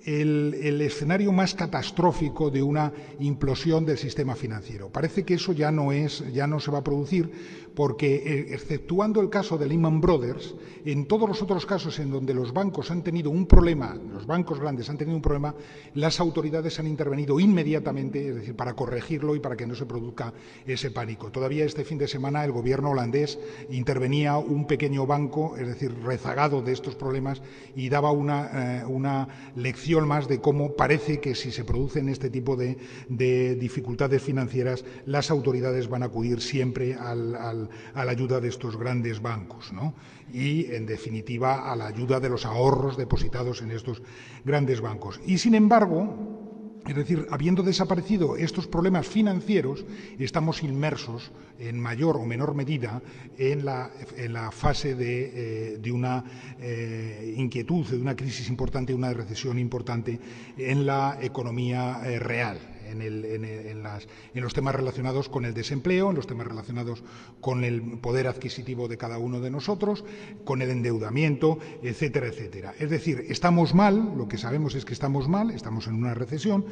el escenario más catastrófico de una implosión del sistema financiero. Parece que eso ya no se va a producir porque, exceptuando el caso de Lehman Brothers, en todos los otros casos en donde los bancos han tenido un problema, los bancos grandes han tenido un problema, las autoridades han intervenido inmediatamente, es decir, para corregirlo y para que no se produzca ese pánico. Todavía este fin de semana el gobierno holandés intervenía un pequeño banco, es decir, rezagado de estos problemas, y daba una lección más de cómo parece que si se producen este tipo de dificultades financieras, las autoridades van a acudir siempre a la ayuda de estos grandes bancos, ¿no? Y, en definitiva, a la ayuda de los ahorros depositados en estos grandes bancos. Y, sin embargo, es decir, habiendo desaparecido estos problemas financieros, estamos inmersos en mayor o menor medida en la fase de una inquietud, de una crisis importante, de una recesión importante en la economía real. En los temas relacionados con el desempleo, en los temas relacionados con el poder adquisitivo de cada uno de nosotros, con el endeudamiento, etcétera, etcétera. Es decir, estamos mal, lo que sabemos es que estamos mal, estamos en una recesión,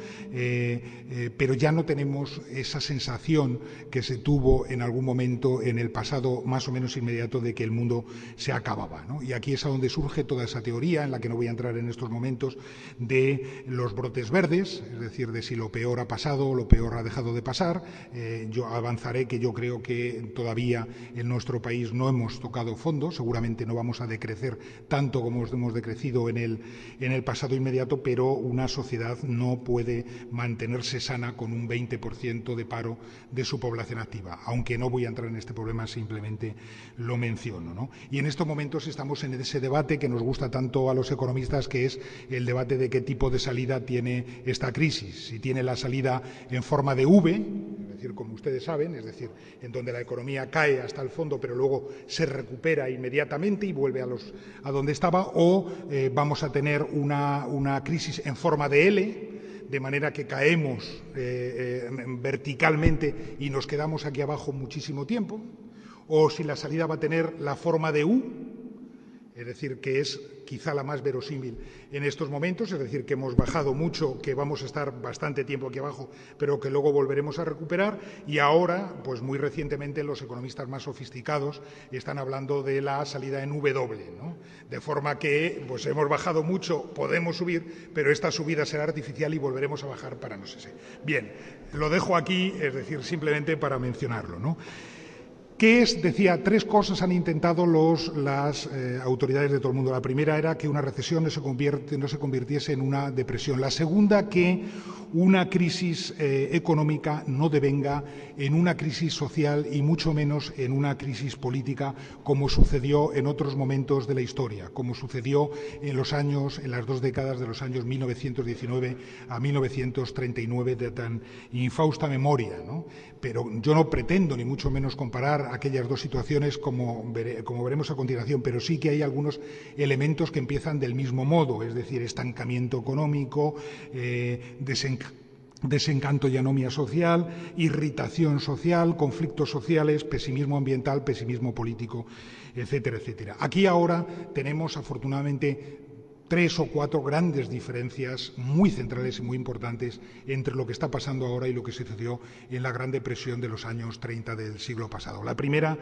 pero ya no tenemos esa sensación que se tuvo en algún momento en el pasado más o menos inmediato de que el mundo se acababa, ¿no? Y aquí es a donde surge toda esa teoría, en la que no voy a entrar en estos momentos, de los brotes verdes, es decir, de si lo peor ha pasado, lo peor ha dejado de pasar. Yo avanzaré que yo creo que todavía en nuestro país no hemos tocado fondo, seguramente no vamos a decrecer tanto como hemos decrecido en el pasado inmediato, pero una sociedad no puede mantenerse sana con un 20% de paro de su población activa, aunque no voy a entrar en este problema, simplemente lo menciono, ¿no? Y en estos momentos estamos en ese debate que nos gusta tanto a los economistas, que es el debate de qué tipo de salida tiene esta crisis, si tiene la salida en forma de V, es decir, como ustedes saben, es decir, en donde la economía cae hasta el fondo, pero luego se recupera inmediatamente y vuelve a donde estaba, o vamos a tener una crisis en forma de L, de manera que caemos verticalmente y nos quedamos aquí abajo muchísimo tiempo, o si la salida va a tener la forma de U, es decir, que es quizá la más verosímil en estos momentos, es decir, que hemos bajado mucho, que vamos a estar bastante tiempo aquí abajo, pero que luego volveremos a recuperar, y ahora, pues muy recientemente, los economistas más sofisticados están hablando de la salida en W, ¿no? De forma que, pues hemos bajado mucho, podemos subir, pero esta subida será artificial y volveremos a bajar para no sé qué. Bien, lo dejo aquí, es decir, simplemente para mencionarlo, ¿no? Decía, tres cosas han intentado las autoridades de todo el mundo. La primera era que una recesión no se convirtiese en una depresión. La segunda, que una crisis económica no devenga en una crisis social y mucho menos en una crisis política, como sucedió en otros momentos de la historia, como sucedió en las dos décadas de los años 1919 a 1939 de tan infausta memoria, ¿no? Pero yo no pretendo ni mucho menos comparar aquellas dos situaciones como veremos a continuación, pero sí que hay algunos elementos que empiezan del mismo modo, es decir, estancamiento económico, desencanto y anomia social, irritación social, conflictos sociales, pesimismo ambiental, pesimismo político, etcétera, etcétera. Aquí ahora tenemos, afortunadamente, tres o cuatro grandes diferencias muy centrales y muy importantes entre lo que está pasando ahora y lo que sucedió en la Gran Depresión de los años 30 del siglo pasado. La primera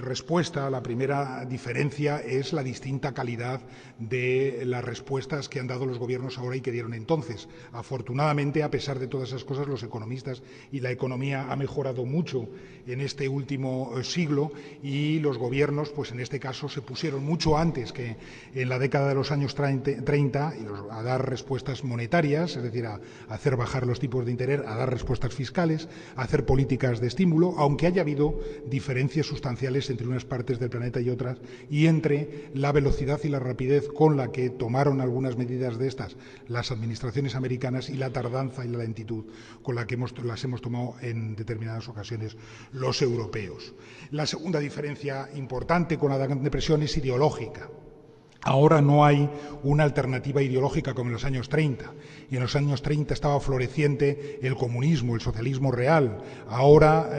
respuesta, la primera diferencia es la distinta calidad de las respuestas que han dado los gobiernos ahora y que dieron entonces. Afortunadamente, a pesar de todas esas cosas, los economistas y la economía ha mejorado mucho en este último siglo, y los gobiernos, pues en este caso, se pusieron mucho antes que en la década de los años 30 a dar respuestas monetarias, es decir, a hacer bajar los tipos de interés, a dar respuestas fiscales, a hacer políticas de estímulo, aunque haya habido diferencias sustanciales entre unas partes del planeta y otras, y entre la velocidad y la rapidez con la que tomaron algunas medidas de estas las administraciones americanas y la tardanza y la lentitud con la que las hemos tomado en determinadas ocasiones los europeos. La segunda diferencia importante con la Gran Depresión es ideológica. Ahora no hay una alternativa ideológica como en los años 30. Y en los años 30 estaba floreciente el comunismo, el socialismo real. Ahora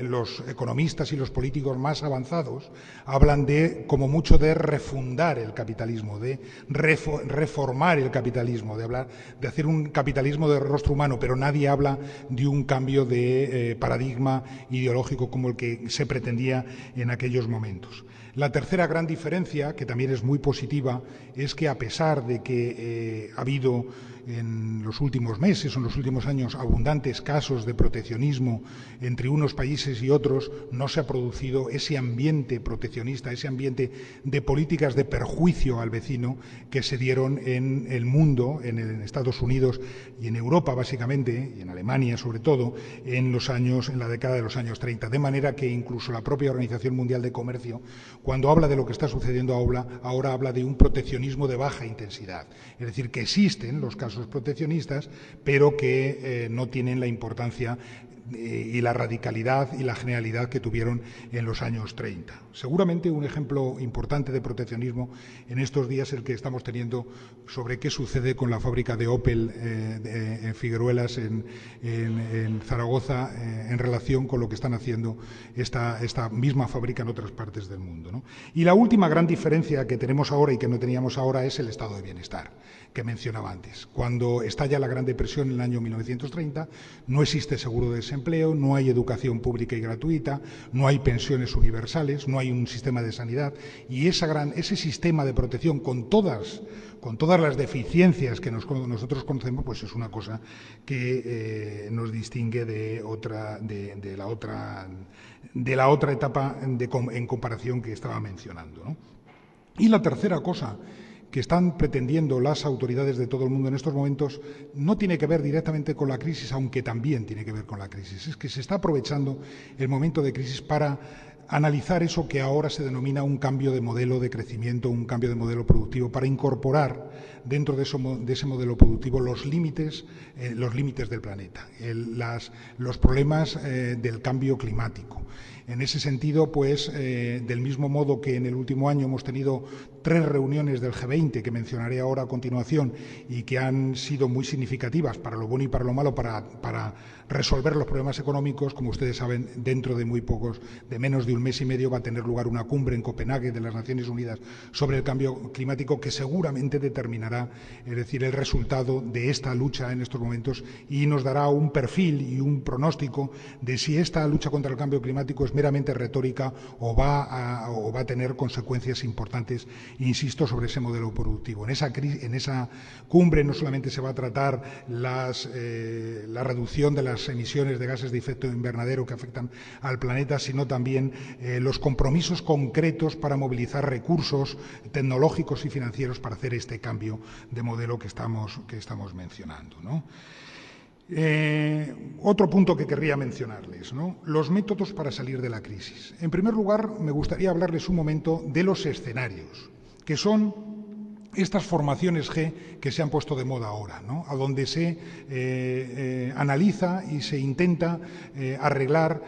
los economistas y los políticos más avanzados hablan como mucho de refundar el capitalismo, de reformar el capitalismo, de hacer un capitalismo de rostro humano, pero nadie habla de un cambio de paradigma ideológico como el que se pretendía en aquellos momentos. La tercera gran diferencia, que también es muy positiva, es que a pesar de que ha habido en los últimos meses o en los últimos años abundantes casos de proteccionismo entre unos países y otros, no se ha producido ese ambiente proteccionista, ese ambiente de políticas de perjuicio al vecino que se dieron en el mundo, en Estados Unidos y en Europa básicamente, y en Alemania sobre todo, en la década de los años 30. De manera que incluso la propia Organización Mundial de Comercio, cuando habla de lo que está sucediendo ahora habla de un proteccionismo de baja intensidad. Es decir, que existen los casos proteccionistas, pero que no tienen la importancia y la radicalidad y la generalidad que tuvieron en los años 30. Seguramente un ejemplo importante de proteccionismo en estos días es el que estamos teniendo sobre qué sucede con la fábrica de Opel en Figueruelas, en Zaragoza, en relación con lo que están haciendo esta misma fábrica en otras partes del mundo, ¿no? Y la última gran diferencia que tenemos ahora y que no teníamos ahora es el estado de bienestar, que mencionaba antes. Cuando estalla la Gran Depresión en el año 1930, no existe seguro de desempleo, no hay educación pública y gratuita, no hay pensiones universales, no hay un sistema de sanidad, y ese sistema de protección con todas las deficiencias que nosotros conocemos, pues es una cosa que nos distingue de la otra etapa en comparación que estaba mencionando, ¿no? Y la tercera cosa que están pretendiendo las autoridades de todo el mundo en estos momentos no tiene que ver directamente con la crisis, aunque también tiene que ver con la crisis. Es que se está aprovechando el momento de crisis para analizar eso que ahora se denomina un cambio de modelo de crecimiento, un cambio de modelo productivo, para incorporar dentro de ese modelo productivo los límites del planeta, los problemas del cambio climático. En ese sentido, pues, del mismo modo que en el último año hemos tenido 3 reuniones del G20, que mencionaré ahora a continuación, y que han sido muy significativas para lo bueno y para lo malo, para resolver los problemas económicos, como ustedes saben, dentro de menos de un mes y medio va a tener lugar una cumbre en Copenhague de las Naciones Unidas sobre el cambio climático que seguramente determinará, es decir, el resultado de esta lucha en estos momentos y nos dará un perfil y un pronóstico de si esta lucha contra el cambio climático es meramente retórica o va a tener consecuencias importantes, insisto, sobre ese modelo productivo. En esa cumbre no solamente se va a tratar la reducción de las emisiones de gases de efecto invernadero que afectan al planeta, sino también los compromisos concretos para movilizar recursos tecnológicos y financieros para hacer este cambio de modelo que estamos mencionando, ¿no? Otro punto que querría mencionarles, ¿no? Los métodos para salir de la crisis. En primer lugar, me gustaría hablarles un momento de los escenarios, que son estas formaciones G que se han puesto de moda ahora, ¿no? A donde se analiza y se intenta arreglar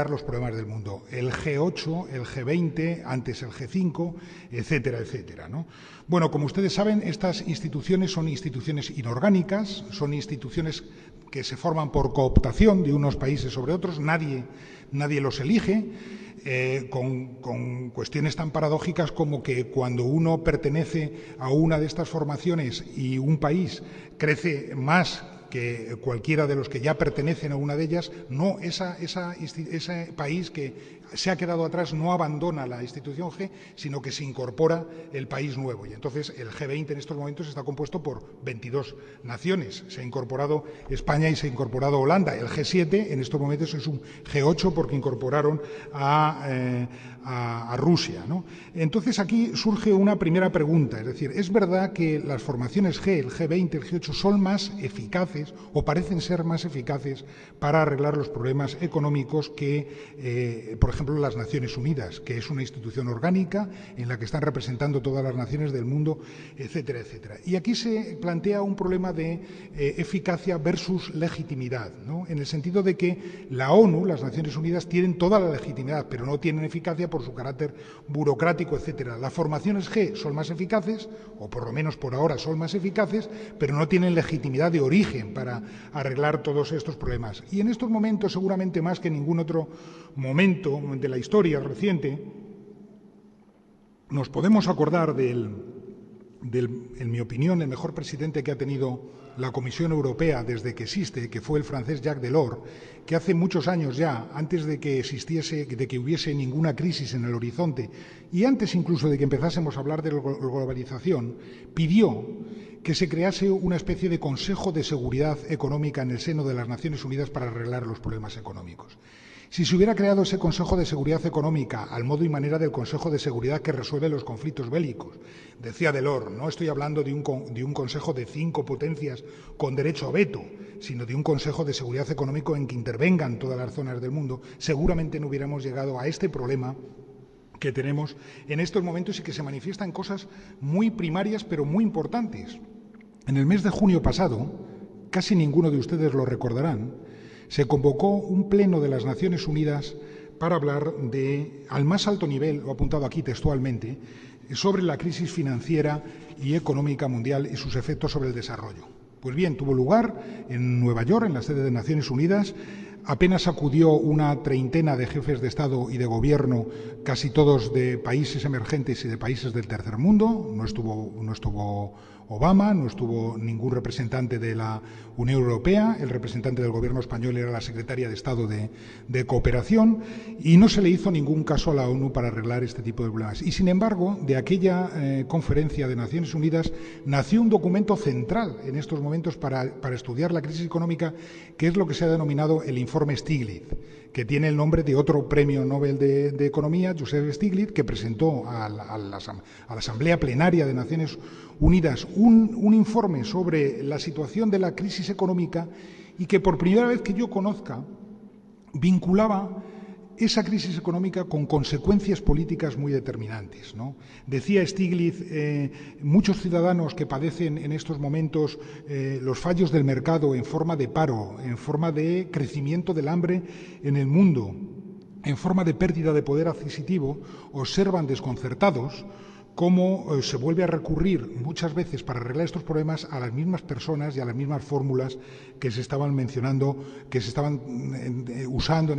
los problemas del mundo. El G8, el G20, antes el G5, etcétera, etcétera, ¿no? Bueno, como ustedes saben, estas instituciones son instituciones inorgánicas, son instituciones que se forman por cooptación de unos países sobre otros, nadie los elige, con cuestiones tan paradójicas como que cuando uno pertenece a una de estas formaciones y un país crece más que cualquiera de los que ya pertenecen a una de ellas, ese país que se ha quedado atrás no abandona la institución G, sino que se incorpora el país nuevo. Y entonces el G20 en estos momentos está compuesto por 22 naciones. Se ha incorporado España y se ha incorporado Holanda. El G7 en estos momentos es un G8 porque incorporaron a Rusia, ¿no? Entonces aquí surge una primera pregunta, es decir, ¿es verdad que las formaciones G, el G20, el G8 son más eficaces o parecen ser más eficaces para arreglar los problemas económicos que, por ejemplo, ejemplo, las Naciones Unidas, que es una institución orgánica en la que están representando todas las naciones del mundo, etcétera, etcétera. Y aquí se plantea un problema de eficacia versus legitimidad, ¿no? En el sentido de que la ONU, las Naciones Unidas, tienen toda la legitimidad, pero no tienen eficacia por su carácter burocrático, etcétera. Las formaciones G son más eficaces, o por lo menos por ahora son más eficaces, pero no tienen legitimidad de origen para arreglar todos estos problemas. Y en estos momentos, seguramente más que en ningún otro momento de la historia reciente, nos podemos acordar en mi opinión, el mejor presidente que ha tenido la Comisión Europea desde que existe, que fue el francés Jacques Delors, que hace muchos años ya, antes de que hubiese ninguna crisis en el horizonte y antes incluso de que empezásemos a hablar de globalización, pidió que se crease una especie de Consejo de Seguridad Económica en el seno de las Naciones Unidas para arreglar los problemas económicos. Si se hubiera creado ese Consejo de Seguridad Económica al modo y manera del Consejo de Seguridad que resuelve los conflictos bélicos, decía Delors, no estoy hablando de un Consejo de 5 potencias con derecho a veto, sino de un Consejo de Seguridad Económico en que intervengan todas las zonas del mundo, seguramente no hubiéramos llegado a este problema que tenemos en estos momentos y que se manifiesta en cosas muy primarias pero muy importantes. En el mes de junio pasado, casi ninguno de ustedes lo recordarán, se convocó un pleno de las Naciones Unidas para hablar al más alto nivel, lo he apuntado aquí textualmente, sobre la crisis financiera y económica mundial y sus efectos sobre el desarrollo. Pues bien, tuvo lugar en Nueva York, en la sede de Naciones Unidas. Apenas acudió una treintena de jefes de Estado y de Gobierno, casi todos de países emergentes y de países del tercer mundo. No estuvo Obama, no estuvo ningún representante de la Unión Europea, el representante del Gobierno español era la secretaria de Estado de Cooperación y no se le hizo ningún caso a la ONU para arreglar este tipo de problemas. Y, sin embargo, de aquella conferencia de Naciones Unidas nació un documento central en estos momentos para estudiar la crisis económica, que es lo que se ha denominado el informe Stiglitz, que tiene el nombre de otro premio Nobel de Economía, Joseph Stiglitz, que presentó a la Asamblea Plenaria de Naciones Unidas un informe sobre la situación de la crisis económica y que por primera vez que yo conozca vinculaba esa crisis económica con consecuencias políticas muy determinantes, ¿no? Decía Stiglitz, muchos ciudadanos que padecen en estos momentos los fallos del mercado en forma de paro, en forma de crecimiento del hambre en el mundo, en forma de pérdida de poder adquisitivo, observan desconcertados cómo se vuelve a recurrir muchas veces para arreglar estos problemas a las mismas personas y a las mismas fórmulas que se estaban mencionando, que se estaban usando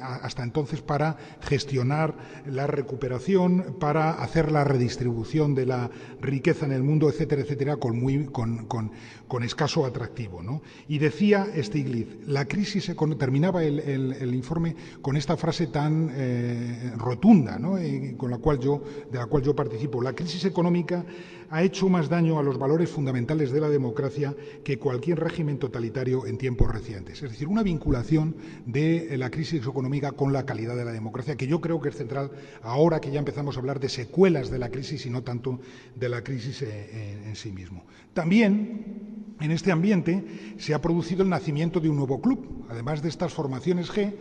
hasta entonces para gestionar la recuperación, para hacer la redistribución de la riqueza en el mundo, etcétera, etcétera, con escaso atractivo, ¿no? Y decía Stiglitz, la crisis terminaba el informe con esta frase tan rotunda, ¿no? De la cual yo participo. La crisis económica ha hecho más daño a los valores fundamentales de la democracia que cualquier régimen totalitario en tiempos recientes. Es decir, una vinculación de la crisis económica con la calidad de la democracia, que yo creo que es central ahora que ya empezamos a hablar de secuelas de la crisis y no tanto de la crisis en sí mismo. También, en este ambiente, se ha producido el nacimiento de un nuevo club. Además de estas formaciones G,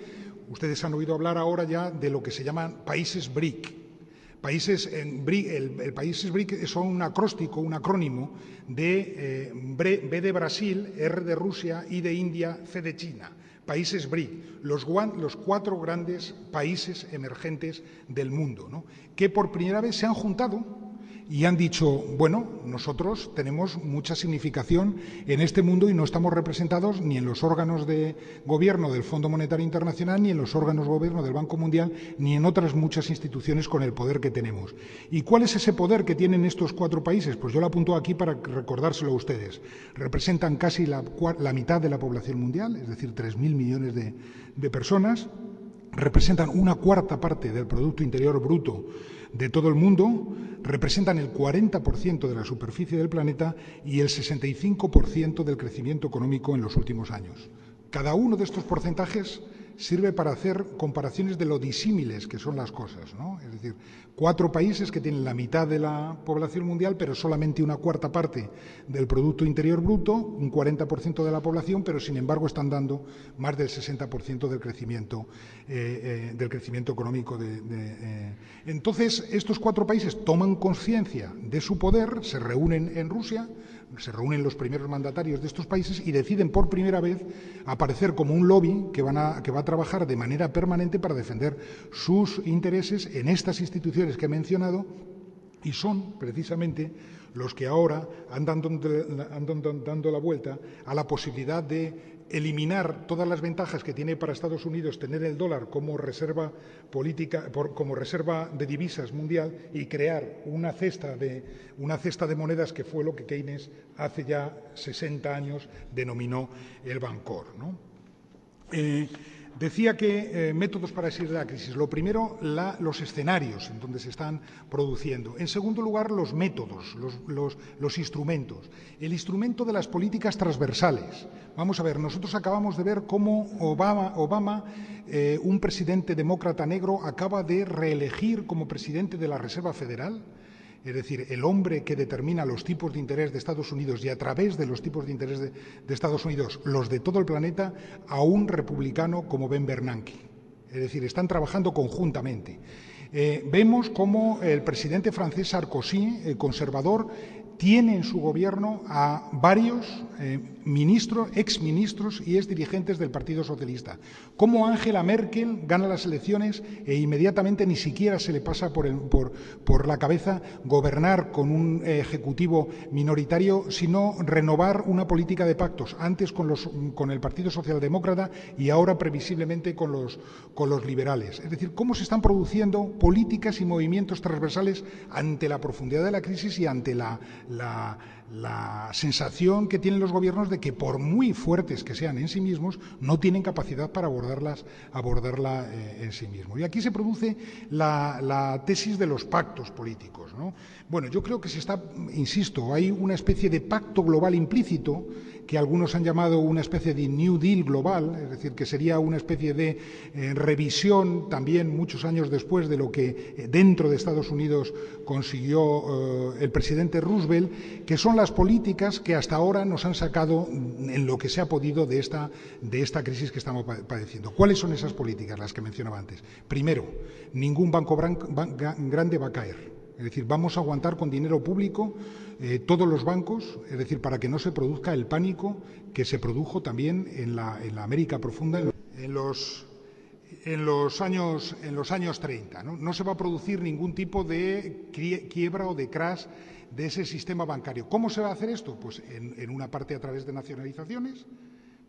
ustedes han oído hablar ahora ya de lo que se llaman países BRIC. El países BRIC son un acrónimo de B de Brasil, R de Rusia, I de India, C de China. Países BRIC, los 4 grandes países emergentes del mundo, ¿no? Que por primera vez se han juntado y han dicho, bueno, nosotros tenemos mucha significación en este mundo y no estamos representados ni en los órganos de gobierno del Fondo Monetario Internacional, ni en los órganos de gobierno del Banco Mundial, ni en otras muchas instituciones con el poder que tenemos. ¿Y cuál es ese poder que tienen estos 4 países? Pues yo lo apunto aquí para recordárselo a ustedes. Representan casi la mitad de la población mundial, es decir, 3.000 millones de personas. Representan una cuarta parte del Producto Interior Bruto de todo el mundo, representan el 40% de la superficie del planeta y el 65% del crecimiento económico en los últimos años. Cada uno de estos porcentajes sirve para hacer comparaciones de lo disímiles que son las cosas, ¿no? Es decir, 4 países que tienen la mitad de la población mundial, pero solamente una cuarta parte del Producto Interior Bruto, un 40% de la población, pero sin embargo están dando más del 60% del crecimiento económico. Entonces, estos 4 países toman conciencia de su poder, se reúnen en Rusia, se reúnen los primeros mandatarios de estos países y deciden por primera vez aparecer como un lobby que va a trabajar de manera permanente para defender sus intereses en estas instituciones que he mencionado, y son precisamente los que ahora andan dando la vuelta a la posibilidad de eliminar todas las ventajas que tiene para Estados Unidos tener el dólar como reserva política, como reserva de divisas mundial, y crear una cesta de monedas, que fue lo que Keynes hace ya 60 años denominó el Bancor, ¿no? Decía que métodos para salir de la crisis. Lo primero, los escenarios en donde se están produciendo. En segundo lugar, los métodos, los instrumentos. El instrumento de las políticas transversales. Vamos a ver, nosotros acabamos de ver cómo Obama, un presidente demócrata negro, acaba de reelegir como presidente de la Reserva Federal. Es decir, el hombre que determina los tipos de interés de Estados Unidos, y a través de los tipos de interés de Estados Unidos, los de todo el planeta, a un republicano como Ben Bernanke. Es decir, están trabajando conjuntamente. Vemos cómo el presidente francés Sarkozy, el conservador, tiene en su gobierno a varios ministros, exministros y exdirigentes del Partido Socialista. Cómo Angela Merkel gana las elecciones e inmediatamente ni siquiera se le pasa por la cabeza gobernar con un ejecutivo minoritario, sino renovar una política de pactos, antes con el Partido Socialdemócrata y ahora previsiblemente con los liberales. Es decir, cómo se están produciendo políticas y movimientos transversales ante la profundidad de la crisis y ante la sensación que tienen los gobiernos de que, por muy fuertes que sean en sí mismos, no tienen capacidad para abordarla en sí mismos. Y aquí se produce la tesis de los pactos políticos, ¿no? Bueno, yo creo que insisto, hay una especie de pacto global implícito, que algunos han llamado una especie de New Deal global, es decir, que sería una especie de revisión también muchos años después de lo que dentro de Estados Unidos consiguió el presidente Roosevelt, que son las políticas que hasta ahora nos han sacado en lo que se ha podido de esta crisis que estamos padeciendo. ¿Cuáles son esas políticas? Las que mencionaba antes. Primero, ningún banco grande va a caer. Es decir, vamos a aguantar con dinero público todos los bancos, es decir, para que no se produzca el pánico que se produjo también en la América profunda en los años 30. No se va a producir ningún tipo de quiebra o de crash de ese sistema bancario. ¿Cómo se va a hacer esto? Pues en una parte a través de nacionalizaciones.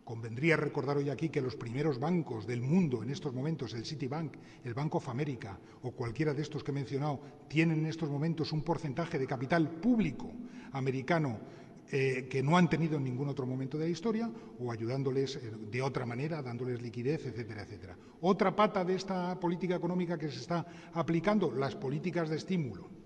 Convendría recordar hoy aquí que los primeros bancos del mundo en estos momentos, el Citibank, el Bank of America o cualquiera de estos que he mencionado, tienen en estos momentos un porcentaje de capital público americano que no han tenido en ningún otro momento de la historia, o ayudándoles de otra manera, dándoles liquidez, etcétera, etcétera. Otra pata de esta política económica que se está aplicando, las políticas de estímulo.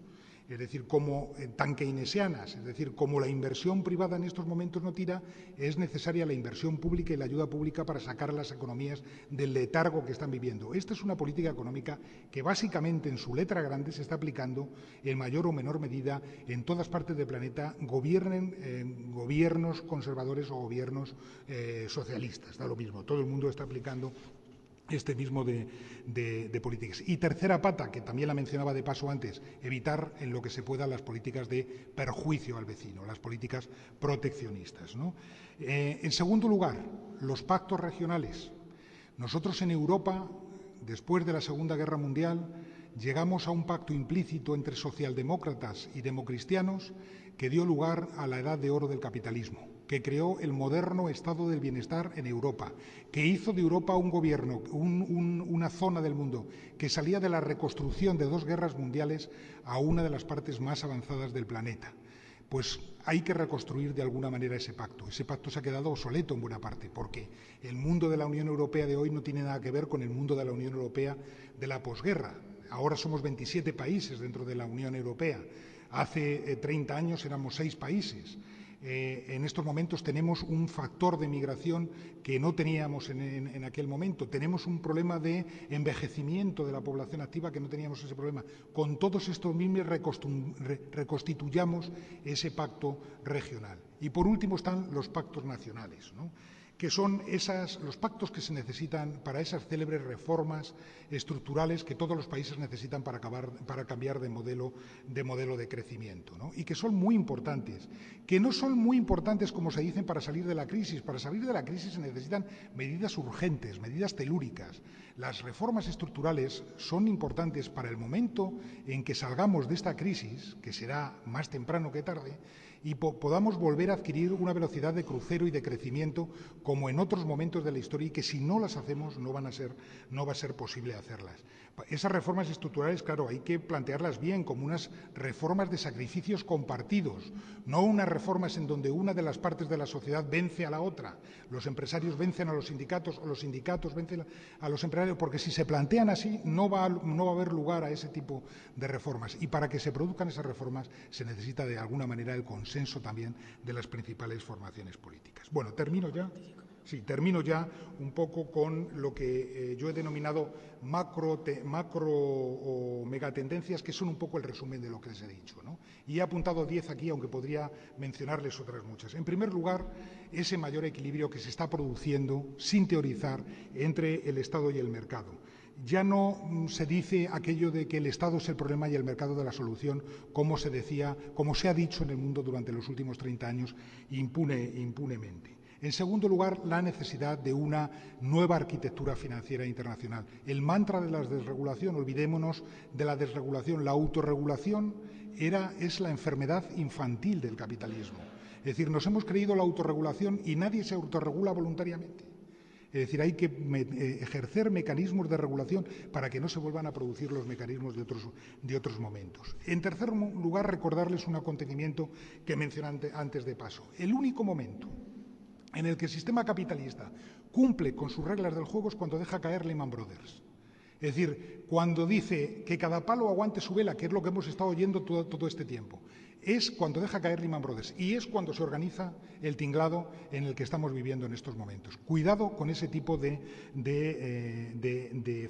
Es decir, como tan keynesianas, es decir, como la inversión privada en estos momentos no tira, es necesaria la inversión pública y la ayuda pública para sacar a las economías del letargo que están viviendo. Esta es una política económica que básicamente en su letra grande se está aplicando en mayor o menor medida en todas partes del planeta, gobiernen gobiernos conservadores o gobiernos socialistas, da lo mismo, todo el mundo está aplicando este mismo de políticas. Y tercera pata, que también la mencionaba de paso antes, evitar en lo que se pueda las políticas de perjuicio al vecino, las políticas proteccionistas, ¿no? En segundo lugar, los pactos regionales. Nosotros en Europa, después de la Segunda Guerra Mundial, llegamos a un pacto implícito entre socialdemócratas y democristianos que dio lugar a la edad de oro del capitalismo, que creó el moderno estado del bienestar en Europa, que hizo de Europa un gobierno, una zona del mundo que salía de la reconstrucción de 2 guerras mundiales a una de las partes más avanzadas del planeta. Pues hay que reconstruir de alguna manera ese pacto. Ese pacto se ha quedado obsoleto en buena parte, porque el mundo de la Unión Europea de hoy no tiene nada que ver con el mundo de la Unión Europea de la posguerra. Ahora somos 27 países dentro de la Unión Europea. Hace 30 años éramos 6 países. En estos momentos tenemos un factor de migración que no teníamos en aquel momento. Tenemos un problema de envejecimiento de la población activa que no teníamos ese problema. Con todos estos mismos reconstituyamos ese pacto regional. Y por último están los pactos nacionales, ¿no?, que son los pactos que se necesitan para esas célebres reformas estructurales que todos los países necesitan para cambiar de modelo de crecimiento, ¿no?, y que son muy importantes, que no son muy importantes, como se dicen, para salir de la crisis. Para salir de la crisis se necesitan medidas urgentes, medidas telúricas. Las reformas estructurales son importantes para el momento en que salgamos de esta crisis, que será más temprano que tarde, y podamos volver a adquirir una velocidad de crucero y de crecimiento como en otros momentos de la historia, y que si no las hacemos no va a ser posible hacerlas. Esas reformas estructurales, claro, hay que plantearlas bien, como unas reformas de sacrificios compartidos, no unas reformas en donde una de las partes de la sociedad vence a la otra. Los empresarios vencen a los sindicatos o los sindicatos vencen a los empresarios, porque si se plantean así no va a haber lugar a ese tipo de reformas. Y para que se produzcan esas reformas se necesita de alguna manera el consenso también de las principales formaciones políticas. Bueno, termino ya. Sí, termino ya un poco con lo que yo he denominado macro o megatendencias, que son un poco el resumen de lo que les he dicho, ¿no? Y he apuntado 10 aquí, aunque podría mencionarles otras muchas. En primer lugar, ese mayor equilibrio que se está produciendo, sin teorizar, entre el Estado y el mercado. Ya no se dice aquello de que el Estado es el problema y el mercado de la solución, como se ha dicho en el mundo durante los últimos 30 años impunemente. En segundo lugar, la necesidad de una nueva arquitectura financiera internacional. El mantra de la desregulación, olvidémonos de la desregulación. La autorregulación es la enfermedad infantil del capitalismo. Es decir, nos hemos creído la autorregulación y nadie se autorregula voluntariamente. Es decir, hay que ejercer mecanismos de regulación para que no se vuelvan a producir los mecanismos de otros momentos. En tercer lugar, recordarles un acontecimiento que mencioné antes de paso. El único momento en el que el sistema capitalista cumple con sus reglas del juego es cuando deja caer Lehman Brothers. Es decir, cuando dice que cada palo aguante su vela, que es lo que hemos estado oyendo todo este tiempo, es cuando deja caer Lehman Brothers y es cuando se organiza el tinglado en el que estamos viviendo en estos momentos. Cuidado con ese tipo de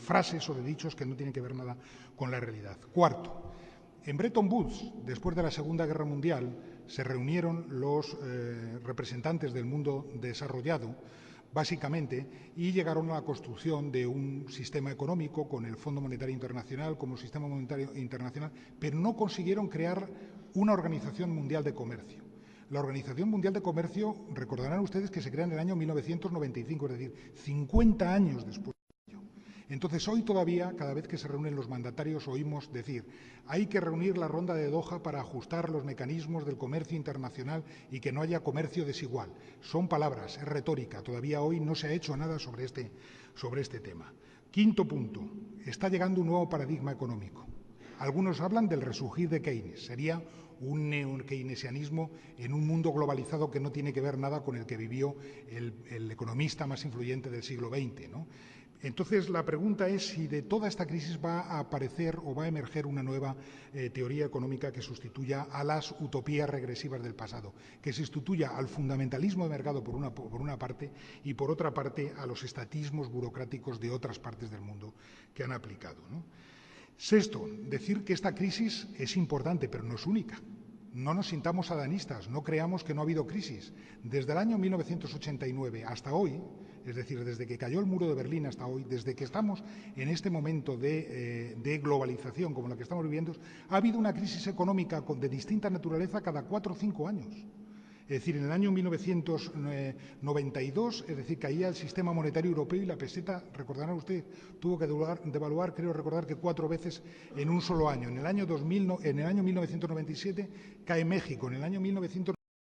frases o de dichos que no tienen que ver nada con la realidad. Cuarto, en Bretton Woods, después de la Segunda Guerra Mundial, se reunieron los representantes del mundo desarrollado, básicamente, y llegaron a la construcción de un sistema económico con el Fondo Monetario Internacional como sistema monetario internacional, pero no consiguieron crear una Organización Mundial de Comercio. La Organización Mundial de Comercio, recordarán ustedes que se crea en el año 1995, es decir, 50 años después. Entonces, hoy todavía, cada vez que se reúnen los mandatarios, oímos decir hay que reunir la ronda de Doha para ajustar los mecanismos del comercio internacional y que no haya comercio desigual. Son palabras, es retórica. Todavía hoy no se ha hecho nada sobre este tema. Quinto punto, está llegando un nuevo paradigma económico. Algunos hablan del resurgir de Keynes. Sería un neo-keynesianismo en un mundo globalizado que no tiene que ver nada con el que vivió el economista más influyente del siglo XX, ¿no? Entonces, la pregunta es si de toda esta crisis va a aparecer o va a emerger una nueva teoría económica que sustituya a las utopías regresivas del pasado, que sustituya al fundamentalismo de mercado por una parte y por otra parte a los estatismos burocráticos de otras partes del mundo que han aplicado, ¿no? Sexto, decir que esta crisis es importante, pero no es única. No nos sintamos adanistas, no creamos que no ha habido crisis. Desde el año 1989 hasta hoy, es decir, desde que cayó el muro de Berlín hasta hoy, desde que estamos en este momento de globalización como la que estamos viviendo, ha habido una crisis económica de distinta naturaleza cada 4 o 5 años. Es decir, en el año 1992, es decir, caía el sistema monetario europeo y la peseta, recordarán ustedes, tuvo que devaluar, creo recordar que 4 veces en un solo año. En el año 1997 cae México, en el año 1900